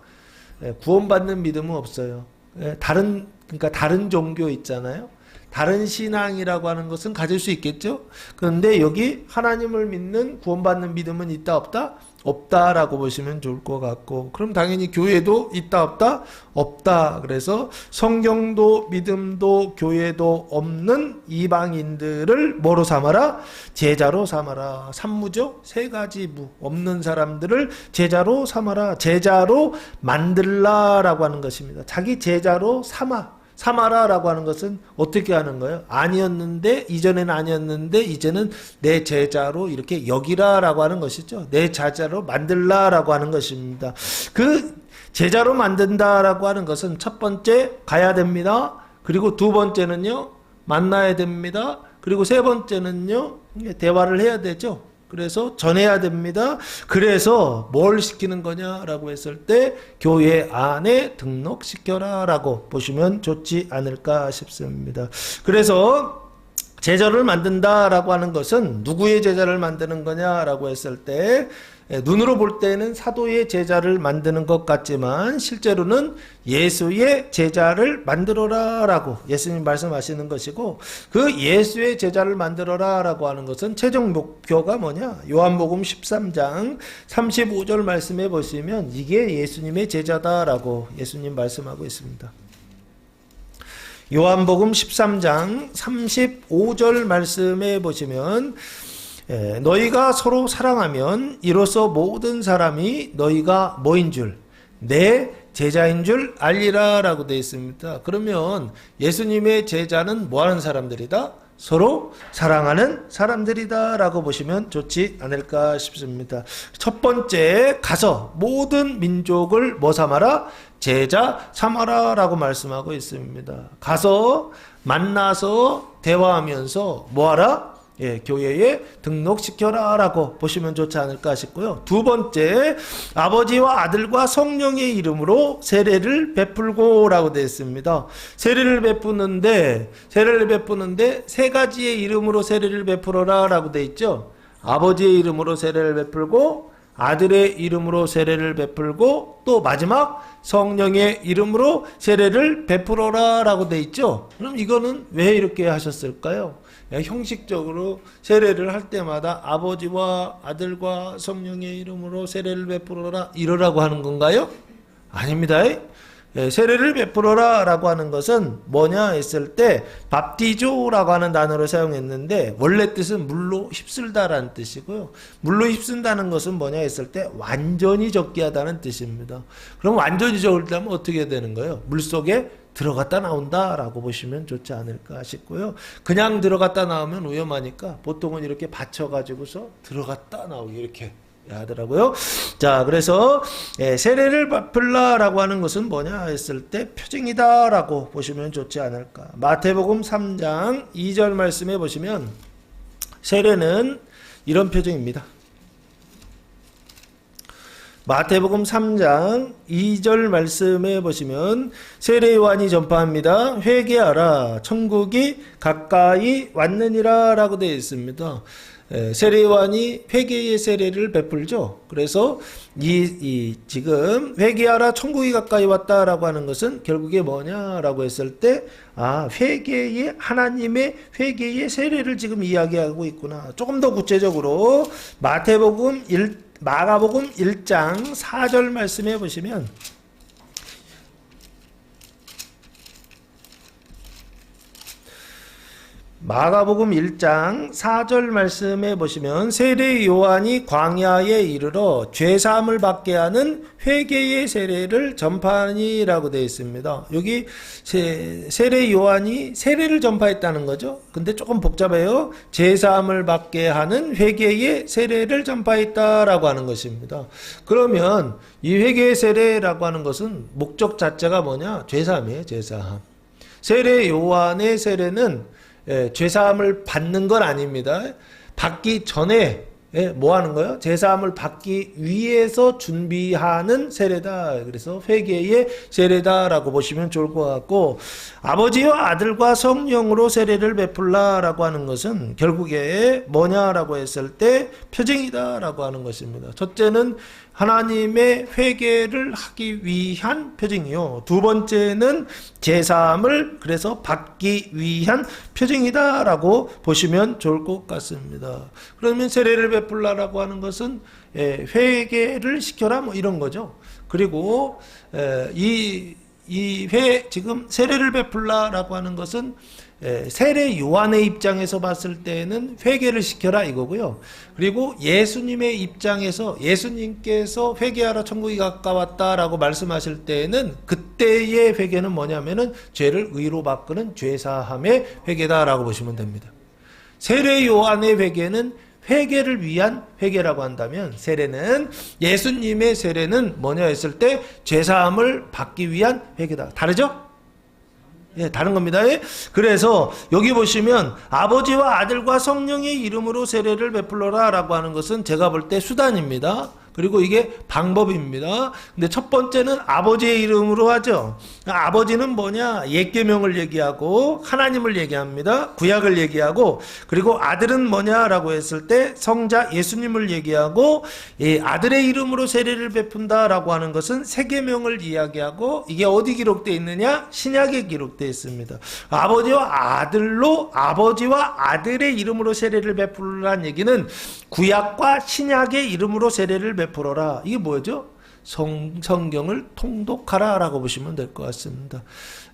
구원받는 믿음은 없어요. 그러니까 다른 종교 있잖아요. 다른 신앙이라고 하는 것은 가질 수 있겠죠? 그런데 여기 하나님을 믿는 구원받는 믿음은 있다 없다? 없다라고 보시면 좋을 것 같고, 그럼 당연히 교회도 있다 없다? 없다. 그래서 성경도 믿음도 교회도 없는 이방인들을 뭐로 삼아라? 제자로 삼아라. 삼무죠? 세 가지 무. 없는 사람들을 제자로 삼아라. 제자로 만들라라고 하는 것입니다. 자기 제자로 삼아라라고 하는 것은 어떻게 하는 거예요? 아니었는데, 이전에는 아니었는데 이제는 내 제자로 이렇게 여기라라고 하는 것이죠. 내 제자로 만들라라고 하는 것입니다. 그 제자로 만든다라고 하는 것은 첫 번째 가야 됩니다. 그리고 두 번째는요, 만나야 됩니다. 그리고 세 번째는요, 대화를 해야 되죠. 그래서 전해야 됩니다. 그래서 뭘 시키는 거냐라고 했을 때 교회 안에 등록시켜라 라고 보시면 좋지 않을까 싶습니다. 그래서 제자를 만든다라고 하는 것은 누구의 제자를 만드는 거냐라고 했을 때 눈으로 볼 때는 사도의 제자를 만드는 것 같지만 실제로는 예수의 제자를 만들어라 라고 예수님 말씀하시는 것이고, 그 예수의 제자를 만들어라 라고 하는 것은 최종 목표가 뭐냐, 요한복음 13장 35절 말씀해 보시면 이게 예수님의 제자다라고 예수님 말씀하고 있습니다. 요한복음 13장 35절 말씀해 보시면 너희가 서로 사랑하면 이로써 모든 사람이 너희가 뭐인 줄, 내 제자인 줄 알리라 라고 되어 있습니다. 그러면 예수님의 제자는 뭐하는 사람들이다? 서로 사랑하는 사람들이다 라고 보시면 좋지 않을까 싶습니다. 첫 번째, 가서 모든 민족을 뭐 삼아라? 제자 삼아라 라고 말씀하고 있습니다. 가서 만나서 대화하면서 뭐하라? 교회에 등록시켜라 라고 보시면 좋지 않을까 싶고요. 두 번째, 아버지와 아들과 성령의 이름으로 세례를 베풀고 라고 되어 있습니다. 세례를 베푸는데 세 가지의 이름으로 세례를 베풀어라 라고 되어 있죠. 아버지의 이름으로 세례를 베풀고, 아들의 이름으로 세례를 베풀고, 또 마지막 성령의 이름으로 세례를 베풀어라 라고 되어 있죠. 그럼 이거는 왜 이렇게 하셨을까요? 형식적으로 세례를 할 때마다 아버지와 아들과 성령의 이름으로 세례를 베풀어라 이러라고 하는 건가요? 아닙니다. 세례를 베풀어라 라고 하는 것은 뭐냐 했을 때 밥티조라고 하는 단어를 사용했는데 원래 뜻은 물로 휩쓸다 라는 뜻이고요. 물로 휩쓴다는 것은 뭐냐 했을 때 완전히 적게 하다는 뜻입니다. 그럼 완전히 적으려면 어떻게 되는 거예요? 물속에 들어갔다 나온다 라고 보시면 좋지 않을까 싶고요. 그냥 들어갔다 나오면 위험하니까 보통은 이렇게 받쳐가지고서 들어갔다 나오기 이렇게 하더라고요. 자, 그래서 세례를 베풀라 라고 하는 것은 뭐냐 했을 때 표징이다 라고 보시면 좋지 않을까. 마태복음 3장 2절 말씀해 보시면 세례는 이런 표징입니다. 마태복음 3장 2절 말씀해 보시면 세례 요한이 전파합니다. 회개하라, 천국이 가까이 왔느니라 라고 되어 있습니다. 세례 요한이 회개의 세례를 베풀죠. 그래서 지금 회개하라, 천국이 가까이 왔다라고 하는 것은 결국에 뭐냐라고 했을 때 회개의 하나님의 회개의 세례를 지금 이야기하고 있구나. 조금 더 구체적으로 마가복음 1장 4절 말씀해 보시면 마가복음 1장 4절 말씀해 보시면 세례 요한이 광야에 이르러 죄사함을 받게 하는 회개의 세례를 전파하니라고 되어 있습니다. 여기 세례 요한이 세례를 전파했다는 거죠. 근데 조금 복잡해요. 죄사함을 받게 하는 회개의 세례를 전파했다라고 하는 것입니다. 그러면 이 회개의 세례라고 하는 것은 목적 자체가 뭐냐? 죄사함이에요. 죄사함. 세례 요한의 세례는 죄사함을 받는 건 아닙니다. 받기 전에 뭐 하는 거예요? 죄사함을 받기 위해서 준비하는 세례다. 그래서 회개의 세례다라고 보시면 좋을 것 같고, 아버지와 아들과 성령으로 세례를 베풀라라고 하는 것은 결국에 뭐냐라고 했을 때 표징이다라고 하는 것입니다. 첫째는 하나님의 회개를 하기 위한 표징이요. 두 번째는 제사함을 그래서 받기 위한 표징이다라고 보시면 좋을 것 같습니다. 그러면 세례를 베풀라라고 하는 것은 회개를 시켜라 뭐 이런 거죠. 그리고 지금 세례를 베풀라라고 하는 것은 세례 요한의 입장에서 봤을 때는 회개를 시켜라 이거고요. 그리고 예수님의 입장에서 예수님께서 회개하라 천국이 가까웠다라고 말씀하실 때에는 그때의 회개는 뭐냐면은 죄를 의로 바꾸는 죄사함의 회개다라고 보시면 됩니다. 세례 요한의 회개는 회개를 위한 회개라고 한다면 세례는 예수님의 세례는 뭐냐 했을 때 죄사함을 받기 위한 회개다. 다르죠? 예, 다른 겁니다. 예? 그래서 여기 보시면 아버지와 아들과 성령의 이름으로 세례를 베풀어라 라고 하는 것은 제가 볼 때 수단입니다. 그리고 이게 방법입니다. 근데 첫 번째는 아버지의 이름으로 하죠. 아버지는 뭐냐? 옛 계명을 얘기하고 하나님을 얘기합니다. 구약을 얘기하고, 그리고 아들은 뭐냐라고 했을 때 성자 예수님을 얘기하고, 아들의 이름으로 세례를 베푼다라고 하는 것은 새 계명을 이야기하고, 이게 어디 기록되어 있느냐? 신약에 기록되어 있습니다. 아버지와 아들의 이름으로 세례를 베풀라는 얘기는 구약과 신약의 이름으로 세례를 베풀어라. 이게 뭐죠? 성경을 통독하라 라고 보시면 될 것 같습니다.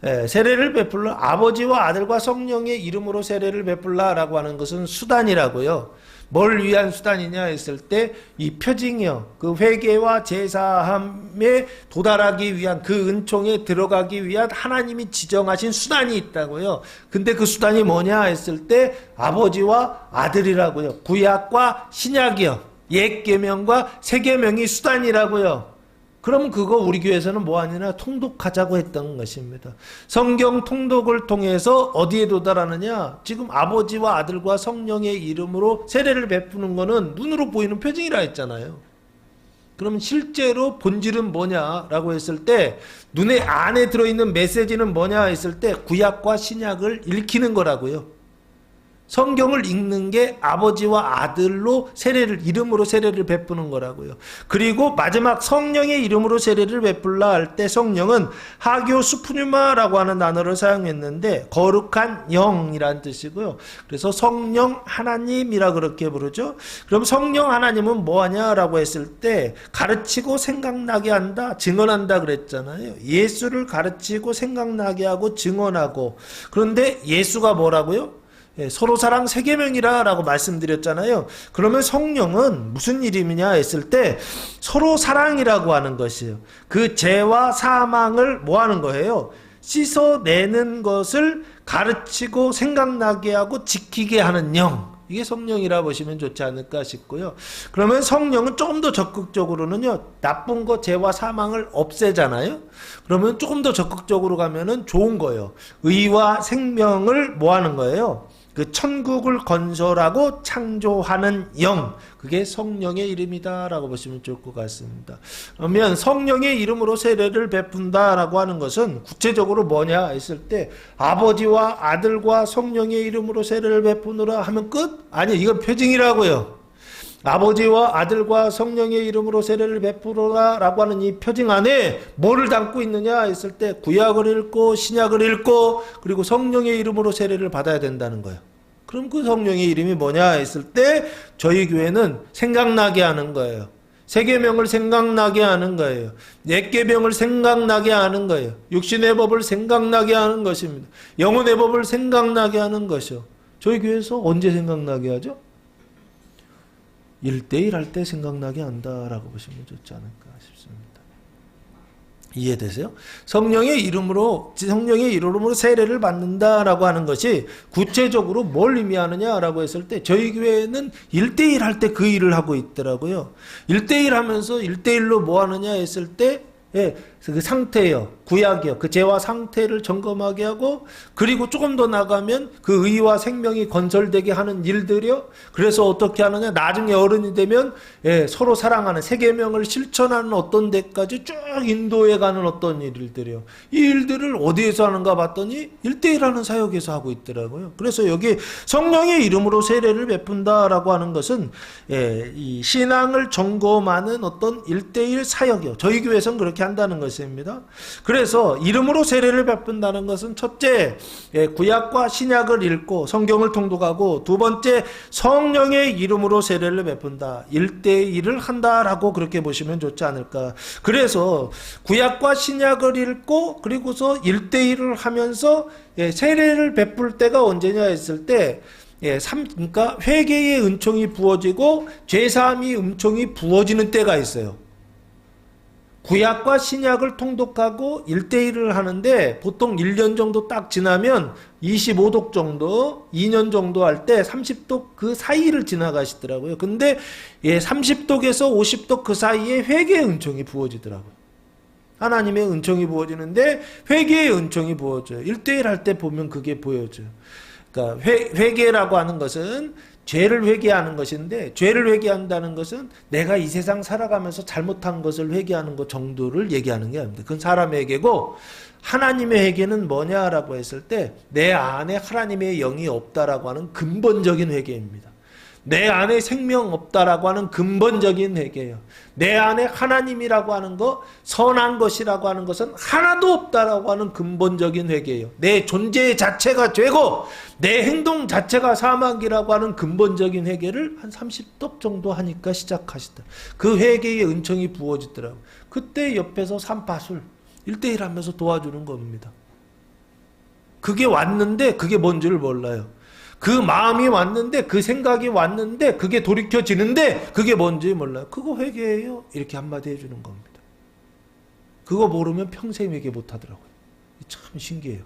세례를 베풀라, 아버지와 아들과 성령의 이름으로 세례를 베풀라 라고 하는 것은 수단이라고요. 뭘 위한 수단이냐 했을 때 이 표징이요, 그 회개와 제사함에 도달하기 위한, 그 은총에 들어가기 위한 하나님이 지정하신 수단이 있다고요. 근데 그 수단이 뭐냐 했을 때 아버지와 아들이라고요. 구약과 신약이요, 옛 계명과 새 계명이 수단이라고요. 그럼 그거 우리 교회에서는 뭐 하느냐? 통독하자고 했던 것입니다. 성경 통독을 통해서 어디에 도달하느냐? 지금 아버지와 아들과 성령의 이름으로 세례를 베푸는 거는 눈으로 보이는 표징이라 했잖아요. 그러면 실제로 본질은 뭐냐라고 했을 때, 눈에 안에 들어있는 메시지는 뭐냐 했을 때 구약과 신약을 읽히는 거라고요. 성경을 읽는 게 아버지와 아들로 이름으로 세례를 베푸는 거라고요. 그리고 마지막 성령의 이름으로 세례를 베풀라 할 때 성령은 하교 수프뉴마라고 하는 단어를 사용했는데 거룩한 영이라는 뜻이고요. 그래서 성령 하나님이라 그렇게 부르죠. 그럼 성령 하나님은 뭐하냐라고 했을 때 가르치고 생각나게 한다, 증언한다 그랬잖아요. 예수를 가르치고 생각나게 하고 증언하고. 그런데 예수가 뭐라고요? 서로 사랑 새 계명이라 라고 말씀드렸잖아요. 그러면 성령은 무슨 이름이냐 했을 때 서로 사랑이라고 하는 것이에요. 그 죄와 사망을 뭐 하는 거예요? 씻어내는 것을 가르치고 생각나게 하고 지키게 하는 영. 이게 성령이라 보시면 좋지 않을까 싶고요. 그러면 성령은 조금 더 적극적으로는요, 나쁜 것, 죄와 사망을 없애잖아요. 그러면 조금 더 적극적으로 가면은 좋은 거예요. 의와 생명을 뭐 하는 거예요? 그 천국을 건설하고 창조하는 영, 그게 성령의 이름이다라고 보시면 좋을 것 같습니다. 그러면 성령의 이름으로 세례를 베푼다라고 하는 것은 구체적으로 뭐냐 했을 때 아버지와 아들과 성령의 이름으로 세례를 베푸느라 하면 끝? 아니, 이건 표징이라고요. 아버지와 아들과 성령의 이름으로 세례를 베풀어라라고 하는 이 표징 안에 뭐를 담고 있느냐 했을 때 구약을 읽고 신약을 읽고 그리고 성령의 이름으로 세례를 받아야 된다는 거예요. 그럼 그 성령의 이름이 뭐냐 했을 때 저희 교회는 생각나게 하는 거예요. 새 계명을 생각나게 하는 거예요. 옛 계명을 생각나게 하는 거예요. 육신의 법을 생각나게 하는 것입니다. 영혼의 법을 생각나게 하는 것이요. 저희 교회에서 언제 생각나게 하죠? 1대1 할 때 생각나게 한다라고 보시면 좋지 않을까 싶습니다. 이해되세요? 성령의 이름으로 세례를 받는다라고 하는 것이 구체적으로 뭘 의미하느냐라고 했을 때 저희 교회는 1대1 할 때 그 일을 하고 있더라고요. 1대1 하면서 1대1로 뭐 하느냐 했을 때 그 상태요, 구약이요, 그 죄와 상태를 점검하게 하고, 그리고 조금 더 나가면 그 의와 생명이 건설되게 하는 일들이요. 그래서 어떻게 하느냐, 나중에 어른이 되면 서로 사랑하는 새 계명을 실천하는 어떤 데까지 쭉 인도해 가는 어떤 일들이요. 이 일들을 어디에서 하는가 봤더니 1대1 하는 사역에서 하고 있더라고요. 그래서 여기 성령의 이름으로 세례를 베푼다라고 하는 것은 이 신앙을 점검하는 어떤 1대1 사역이요. 저희 교회에서는 그렇게 한다는 것입니다. 그래서 이름으로 세례를 베푼다는 것은 첫째, 구약과 신약을 읽고 성경을 통독하고, 두 번째, 성령의 이름으로 세례를 베푼다. 1대1을 한다라고 그렇게 보시면 좋지 않을까. 그래서 구약과 신약을 읽고 그리고서 1대1을 하면서 세례를 베풀 때가 언제냐 했을 때 그러니까 회개의 은총이 부어지고 죄사함의 은총이 부어지는 때가 있어요. 구약과 신약을 통독하고 1대1을 하는데 보통 1년 정도 딱 지나면 25독 정도, 2년 정도 할 때 30독 그 사이를 지나가시더라고요. 근데 30독에서 50독 그 사이에 회개의 은총이 부어지더라고요. 하나님의 은총이 부어지는데 회개의 은총이 부어져요. 1대1 할 때 보면 그게 보여져요. 그러니까 회개라고 하는 것은 죄를 회개하는 것인데, 죄를 회개한다는 것은 내가 이 세상 살아가면서 잘못한 것을 회개하는 것 정도를 얘기하는 게 아닙니다. 그건 사람의 회개고, 하나님의 회개는 뭐냐라고 했을 때 내 안에 하나님의 영이 없다라고 하는 근본적인 회개입니다. 내 안에 생명 없다라고 하는 근본적인 회개예요. 내 안에 하나님이라고 하는 것, 선한 것이라고 하는 것은 하나도 없다라고 하는 근본적인 회개예요. 내 존재 자체가 죄고 내 행동 자체가 사망이라고 하는 근본적인 회개를 한 30덕 정도 하니까 시작하시다. 그 회개의 은총이 부어지더라고요. 그때 옆에서 산파술 1대1 하면서 도와주는 겁니다. 그게 왔는데 그게 뭔지를 몰라요. 그 마음이 왔는데, 그 생각이 왔는데, 그게 돌이켜지는데 그게 뭔지 몰라요. 그거 회개예요. 이렇게 한마디 해주는 겁니다. 그거 모르면 평생 회개 못하더라고요. 참 신기해요.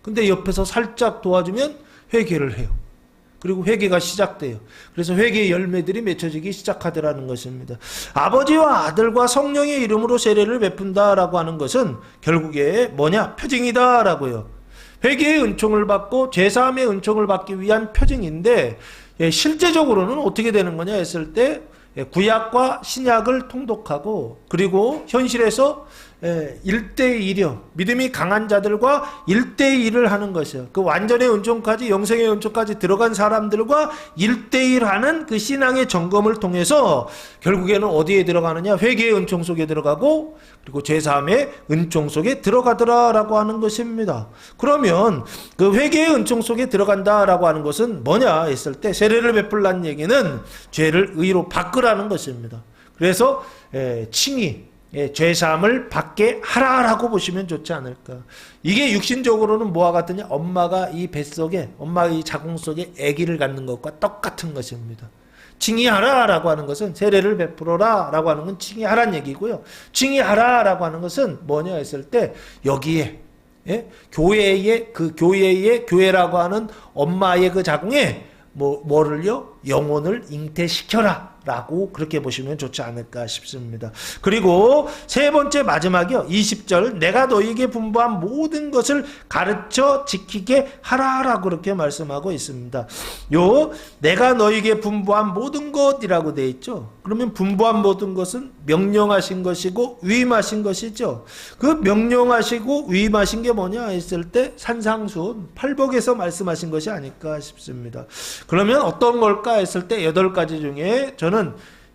근데 옆에서 살짝 도와주면 회개를 해요. 그리고 회개가 시작돼요. 그래서 회개의 열매들이 맺혀지기 시작하더라는 것입니다. 아버지와 아들과 성령의 이름으로 세례를 베푼다라고 하는 것은 결국에 뭐냐? 표징이다라고요. 회개의 은총을 받고 죄사함의 은총을 받기 위한 표징인데, 실제적으로는 어떻게 되는 거냐 했을 때 구약과 신약을 통독하고, 그리고 현실에서 1대1이요. 믿음이 강한 자들과 1대1을 하는 것이요. 그 완전의 은총까지, 영생의 은총까지 들어간 사람들과 1대1 하는 그 신앙의 점검을 통해서 결국에는 어디에 들어가느냐? 회개의 은총 속에 들어가고, 그리고 죄사함의 은총 속에 들어가더라라고 하는 것입니다. 그러면 그 회개의 은총 속에 들어간다라고 하는 것은 뭐냐 했을 때, 세례를 베풀라는 얘기는 죄를 의로 바꾸라는 것입니다. 그래서 칭의, 죄사함을 받게 하라라고 보시면 좋지 않을까. 이게 육신적으로는 뭐와 같으냐? 엄마가 이 뱃속에, 엄마가 이 자궁 속에 아기를 갖는 것과 똑같은 것입니다. 칭의하라라고 하는 것은, 세례를 베풀어라라고 하는 건 칭의하라는 얘기고요. 칭의하라라고 하는 것은 뭐냐 했을 때 여기에 교회의 교회라고 하는 엄마의 그 자궁에 뭐를요? 영혼을 잉태시켜라 라고 그렇게 보시면 좋지 않을까 싶습니다. 그리고 세 번째 마지막이요. 20절, 내가 너희에게 분부한 모든 것을 가르쳐 지키게 하라라고 그렇게 말씀하고 있습니다. 요 내가 너희에게 분부한 모든 것이라고 되어 있죠. 그러면 분부한 모든 것은 명령하신 것이고 위임하신 것이죠. 그 명령하시고 위임하신 게 뭐냐 했을 때 산상수훈, 팔복에서 말씀하신 것이 아닐까 싶습니다. 그러면 어떤 걸까 했을 때 8가지 중에 저는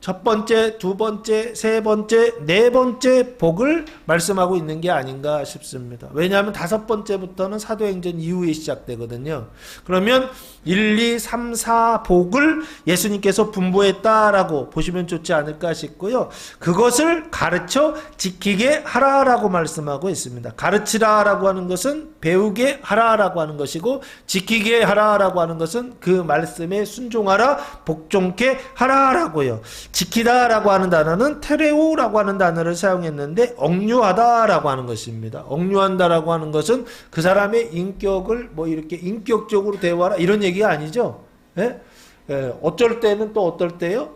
첫 번째, 두 번째, 세 번째, 네 번째 복을 말씀하고 있는 게 아닌가 싶습니다. 왜냐하면 5번째부터는 사도행전 이후에 시작되거든요. 그러면 1, 2, 3, 4 복을 예수님께서 분부했다라고 보시면 좋지 않을까 싶고요. 그것을 가르쳐 지키게 하라라고 말씀하고 있습니다. 가르치라라고 하는 것은 배우게 하라라고 하는 것이고, 지키게 하라라고 하는 것은 그 말씀에 순종하라, 복종케 하라라고요. 지키다라고 하는 단어는 테레오라고 하는 단어를 사용했는데 억류하다라고 하는 것입니다. 억류한다라고 하는 것은 그 사람의 인격을 이렇게 인격적으로 대화하라 이런 얘기가 아니죠. 어쩔 때는 또 어떨 때요?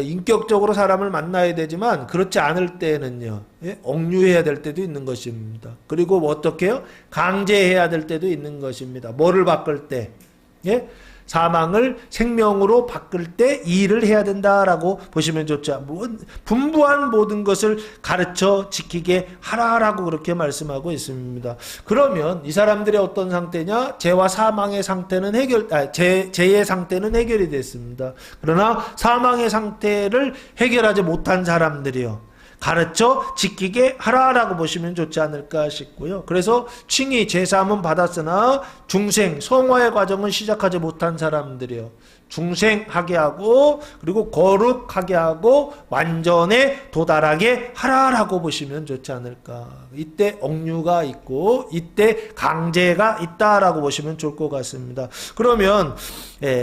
인격적으로 사람을 만나야 되지만 그렇지 않을 때는요, 억류해야 될 때도 있는 것입니다. 그리고 어떻게 해요? 강제해야 될 때도 있는 것입니다. 뭐를 바꿀 때? 사망을 생명으로 바꿀 때 이 일을 해야 된다라고 보시면 좋죠. 분부한 모든 것을 가르쳐 지키게 하라라고 그렇게 말씀하고 있습니다. 그러면 이 사람들의 어떤 상태냐? 죄와 사망의 상태는 죄의 상태는 해결이 됐습니다. 그러나 사망의 상태를 해결하지 못한 사람들이요, 가르쳐 지키게 하라라고 보시면 좋지 않을까 싶고요. 그래서 칭의, 제사함은 받았으나 중생, 성화의 과정은 시작하지 못한 사람들이요, 중생하게 하고, 그리고 거룩하게 하고, 완전에 도달하게 하라라고 보시면 좋지 않을까. 이때 억류가 있고 이때 강제가 있다라고 보시면 좋을 것 같습니다. 그러면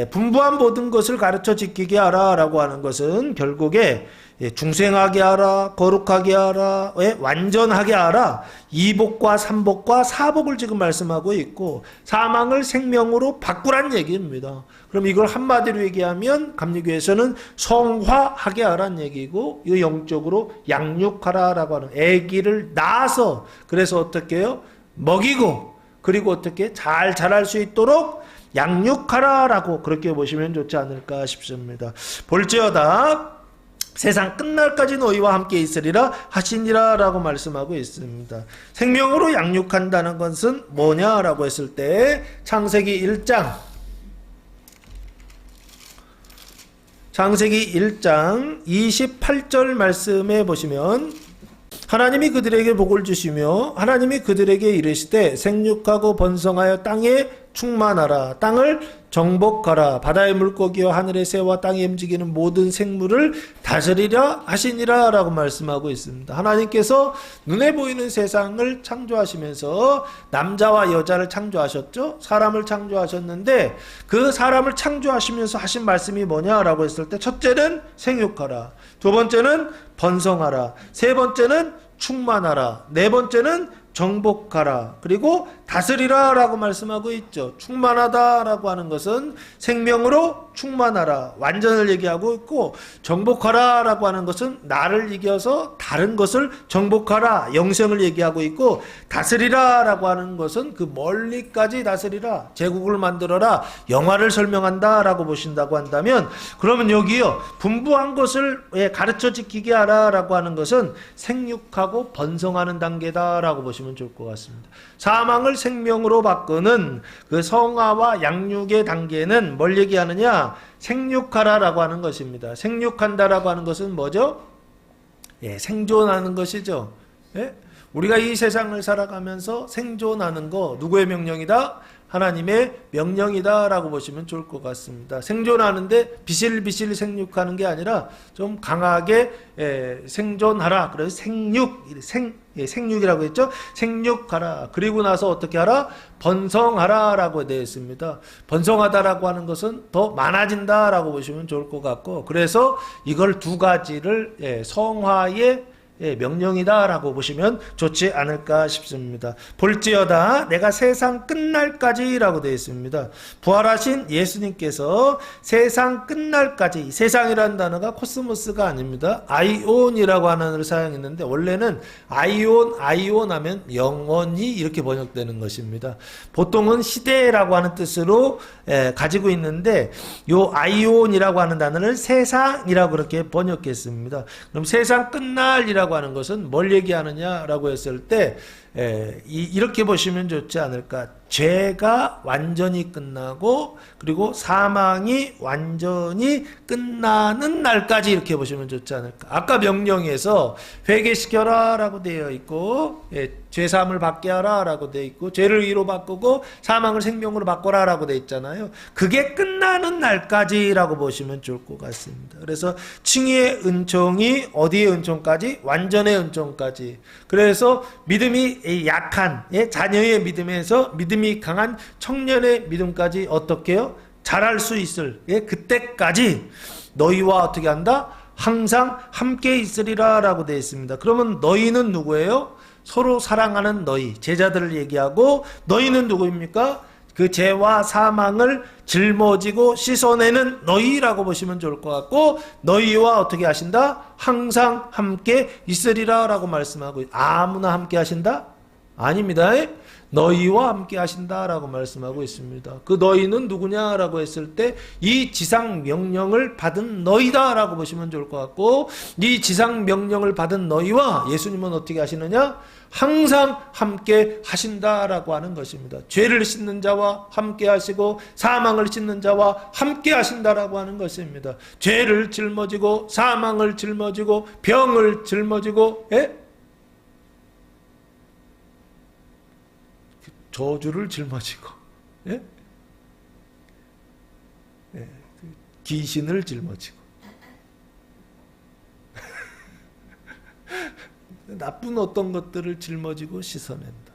분부한 모든 것을 가르쳐 지키게 하라라고 하는 것은 결국에 중생하게 하라, 거룩하게 하라, 완전하게 하라, 2복과 3복과 4복을 지금 말씀하고 있고, 사망을 생명으로 바꾸란 얘기입니다. 그럼 이걸 한마디 한마디로 얘기하면 감리교에서는 성화하게 하라는 얘기고, 이 영적으로 양육하라라고 하는, 아기를 낳아서 그래서 어떻게 해요? 먹이고, 그리고 어떻게 잘 자랄 수 있도록 양육하라라고 그렇게 보시면 좋지 않을까 싶습니다. 볼지어다 세상 끝날까지 너희와 함께 있으리라 하시니라 라고 말씀하고 있습니다. 생명으로 양육한다는 것은 뭐냐라고 했을 때 창세기 1장 28절 말씀에 보시면 하나님이 그들에게 복을 주시며 하나님이 그들에게 이르시되 생육하고 번성하여 땅에 충만하라. 땅을 정복하라. 바다의 물고기와 하늘의 새와 땅에 움직이는 모든 생물을 다스리라 하시니라 라고 말씀하고 있습니다. 하나님께서 눈에 보이는 세상을 창조하시면서 남자와 여자를 창조하셨죠. 사람을 창조하셨는데 그 사람을 창조하시면서 하신 말씀이 뭐냐라고 했을 때 첫째는 생육하라. 두 번째는 번성하라. 세 번째는 충만하라. 네 번째는 정복하라. 그리고 다스리라 라고 말씀하고 있죠. 충만하다 라고 하는 것은 생명으로 충만하라, 완전을 얘기하고 있고, 정복하라 라고 하는 것은 나를 이겨서 다른 것을 정복하라, 영생을 얘기하고 있고, 다스리라 라고 하는 것은 그 멀리까지 다스리라, 제국을 만들어라, 영화를 설명한다 라고 보신다고 한다면, 그러면 여기요 분부한 것을 가르쳐 지키게 하라 라고 하는 것은 생육하고 번성하는 단계다 라고 보시면 좋을 것 같습니다. 사망을 생명으로 바꾸는 그 성화와 양육의 단계는 뭘 얘기하느냐? 생육하라라고 하는 것입니다. 생육한다라고 하는 것은 뭐죠? 생존하는 것이죠. 우리가 이 세상을 살아가면서 생존하는 거 누구의 명령이다? 하나님의 명령이다 라고 보시면 좋을 것 같습니다. 생존하는데 비실비실 생육하는 게 아니라 좀 강하게 생존하라. 그래서 생육이라고 했죠. 생육하라. 그리고 나서 어떻게 하라? 번성하라 라고 되어 있습니다. 번성하다라고 하는 것은 더 많아진다 라고 보시면 좋을 것 같고, 그래서 이걸 두 가지를 성화의 명령이다 라고 보시면 좋지 않을까 싶습니다. 볼지어다 내가 세상 끝날까지 라고 되어 있습니다. 부활하신 예수님께서 세상 끝날까지, 세상이라는 단어가 코스모스가 아닙니다. 아이온이라고 하는 단어를 사용했는데 원래는 아이온 하면 영원히 이렇게 번역되는 것입니다. 보통은 시대라고 하는 뜻으로 가지고 있는데 요 아이온이라고 하는 단어를 세상이라고 그렇게 번역했습니다. 그럼 세상 끝날이라고 하는 것은 뭘 얘기하느냐라고 했을 때 이렇게 보시면 좋지 않을까. 죄가 완전히 끝나고 그리고 사망이 완전히 끝나는 날까지 이렇게 보시면 좋지 않을까. 아까 명령에서 회개시켜라 라고 되어 있고, 죄사함을 받게 하라 라고 되어 있고, 죄를 의로 바꾸고 사망을 생명으로 바꿔라 라고 되어 있잖아요. 그게 끝나는 날까지 라고 보시면 좋을 것 같습니다. 그래서 칭의의 은총이 어디의 은총까지? 완전의 은총까지. 그래서 믿음이 약한 자녀의 믿음에서 믿음이 강한 청년의 믿음까지 어떻게 해요? 자랄 수 있을 그때까지 너희와 어떻게 한다? 항상 함께 있으리라 라고 되어 있습니다. 그러면 너희는 누구예요? 서로 사랑하는 너희, 제자들을 얘기하고, 너희는 누구입니까? 그 죄와 사망을 짊어지고 씻어내는 너희라고 보시면 좋을 것 같고, 너희와 어떻게 하신다? 항상 함께 있으리라 라고 말씀하고, 아무나 함께 하신다? 아닙니다. 너희와 함께 하신다라고 말씀하고 있습니다. 그 너희는 누구냐라고 했을 때 이 지상 명령을 받은 너희다라고 보시면 좋을 것 같고, 이 지상 명령을 받은 너희와 예수님은 어떻게 하시느냐? 항상 함께 하신다라고 하는 것입니다. 죄를 씻는 자와 함께 하시고 사망을 씻는 자와 함께 하신다라고 하는 것입니다. 죄를 짊어지고 사망을 짊어지고 병을 짊어지고 저주를 짊어지고 귀신을 짊어지고 나쁜 어떤 것들을 짊어지고 씻어낸다.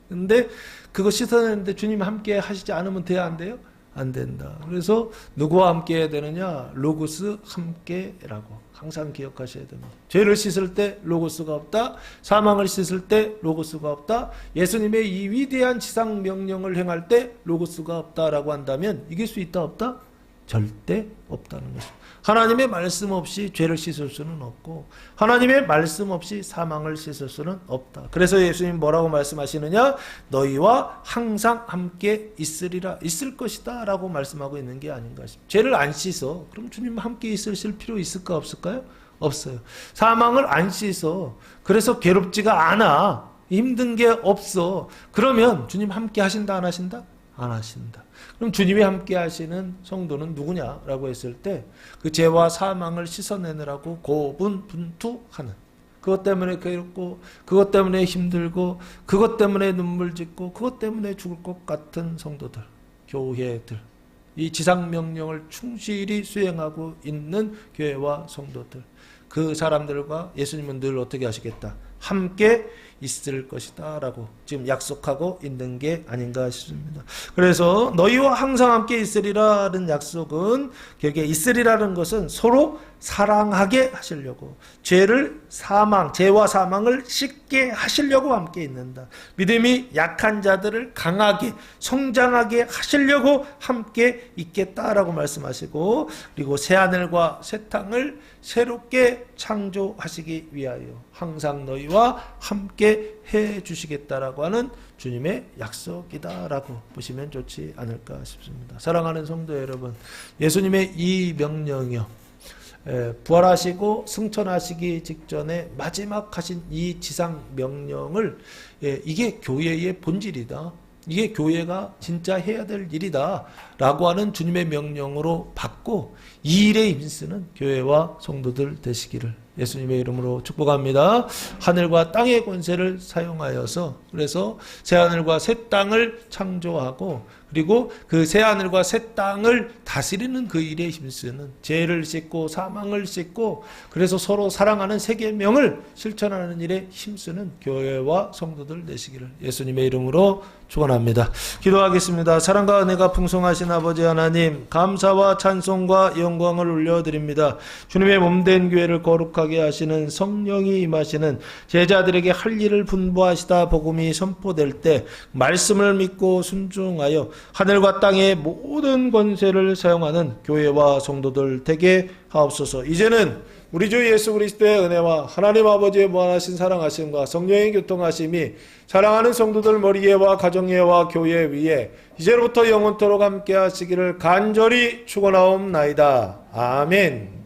근데 그거 씻어내는데 주님 함께 하시지 않으면 돼야 안 돼요? 안 된다. 그래서 누구와 함께 해야 되느냐? 로고스 함께라고 항상 기억하셔야 됩니다. 죄를 씻을 때 로고스가 없다. 사망을 씻을 때 로고스가 없다. 예수님의 이 위대한 지상 명령을 행할 때 로고스가 없다라고 한다면 이길 수 있다 없다? 절대 없다는 것입니다. 하나님의 말씀 없이 죄를 씻을 수는 없고 하나님의 말씀 없이 사망을 씻을 수는 없다. 그래서 예수님 뭐라고 말씀하시느냐? 너희와 항상 함께 있으리라, 있을 것이다 라고 말씀하고 있는 게 아닌가 싶습니다. 죄를 안 씻어. 그럼 주님 함께 있으실 필요 있을까 없을까요? 없어요. 사망을 안 씻어. 그래서 괴롭지가 않아. 힘든 게 없어. 그러면 주님 함께 하신다 안 하신다? 안 하신다. 그럼 주님이 함께 하시는 성도는 누구냐라고 했을 때 그 죄와 사망을 씻어내느라고 고분분투하는, 그것 때문에 괴롭고 그것 때문에 힘들고 그것 때문에 눈물 짓고 그것 때문에 죽을 것 같은 성도들, 교회들, 이 지상명령을 충실히 수행하고 있는 교회와 성도들, 그 사람들과 예수님은 늘 어떻게 하시겠다? 함께 있을 것이다 라고 지금 약속하고 있는 게 아닌가 싶습니다. 그래서 너희와 항상 함께 있으리라는 약속은, 결국에 있으리라는 것은 서로 사랑하게 하시려고, 죄와 사망을 씻게 하시려고 함께 있는다. 믿음이 약한 자들을 강하게 성장하게 하시려고 함께 있겠다라고 말씀하시고, 그리고 새하늘과 새 땅을 새롭게 창조하시기 위하여 항상 너희와 함께 해 주시겠다라고 하는 주님의 약속이다라고 보시면 좋지 않을까 싶습니다. 사랑하는 성도 여러분, 예수님의 이 명령이요, 부활하시고 승천하시기 직전에 마지막 하신 이 지상 명령을, 이게 교회의 본질이다, 이게 교회가 진짜 해야 될 일이다 라고 하는 주님의 명령으로 받고 이 일에 힘쓰는 교회와 성도들 되시기를 예수님의 이름으로 축복합니다. 하늘과 땅의 권세를 사용하여서, 그래서 새하늘과 새 땅을 창조하고, 그리고 그 새하늘과 새 땅을 다스리는 그 일에 힘쓰는, 죄를 씻고 사망을 씻고 그래서 서로 사랑하는 새 계명을 실천하는 일에 힘쓰는 교회와 성도들 되시기를 예수님의 이름으로 축원합니다. 기도하겠습니다. 사랑과 은혜가 풍성하신 아버지 하나님, 감사와 찬송과 영광을 올려드립니다. 주님의 몸된 교회를 거룩하게 하시는 성령이 임하시는, 제자들에게 할 일을 분부하시다 복음이 선포될 때 말씀을 믿고 순종하여 하늘과 땅의 모든 권세를 사용하는 교회와 성도들 되게 하옵소서. 이제는 우리 주 예수 그리스도의 은혜와 하나님 아버지의 무한하신 사랑하심과 성령의 교통하심이 사랑하는 성도들 머리에와 가정에와 교회 위에 이제로부터 영원토록 함께 하시기를 간절히 축원하옵나이다. 아멘.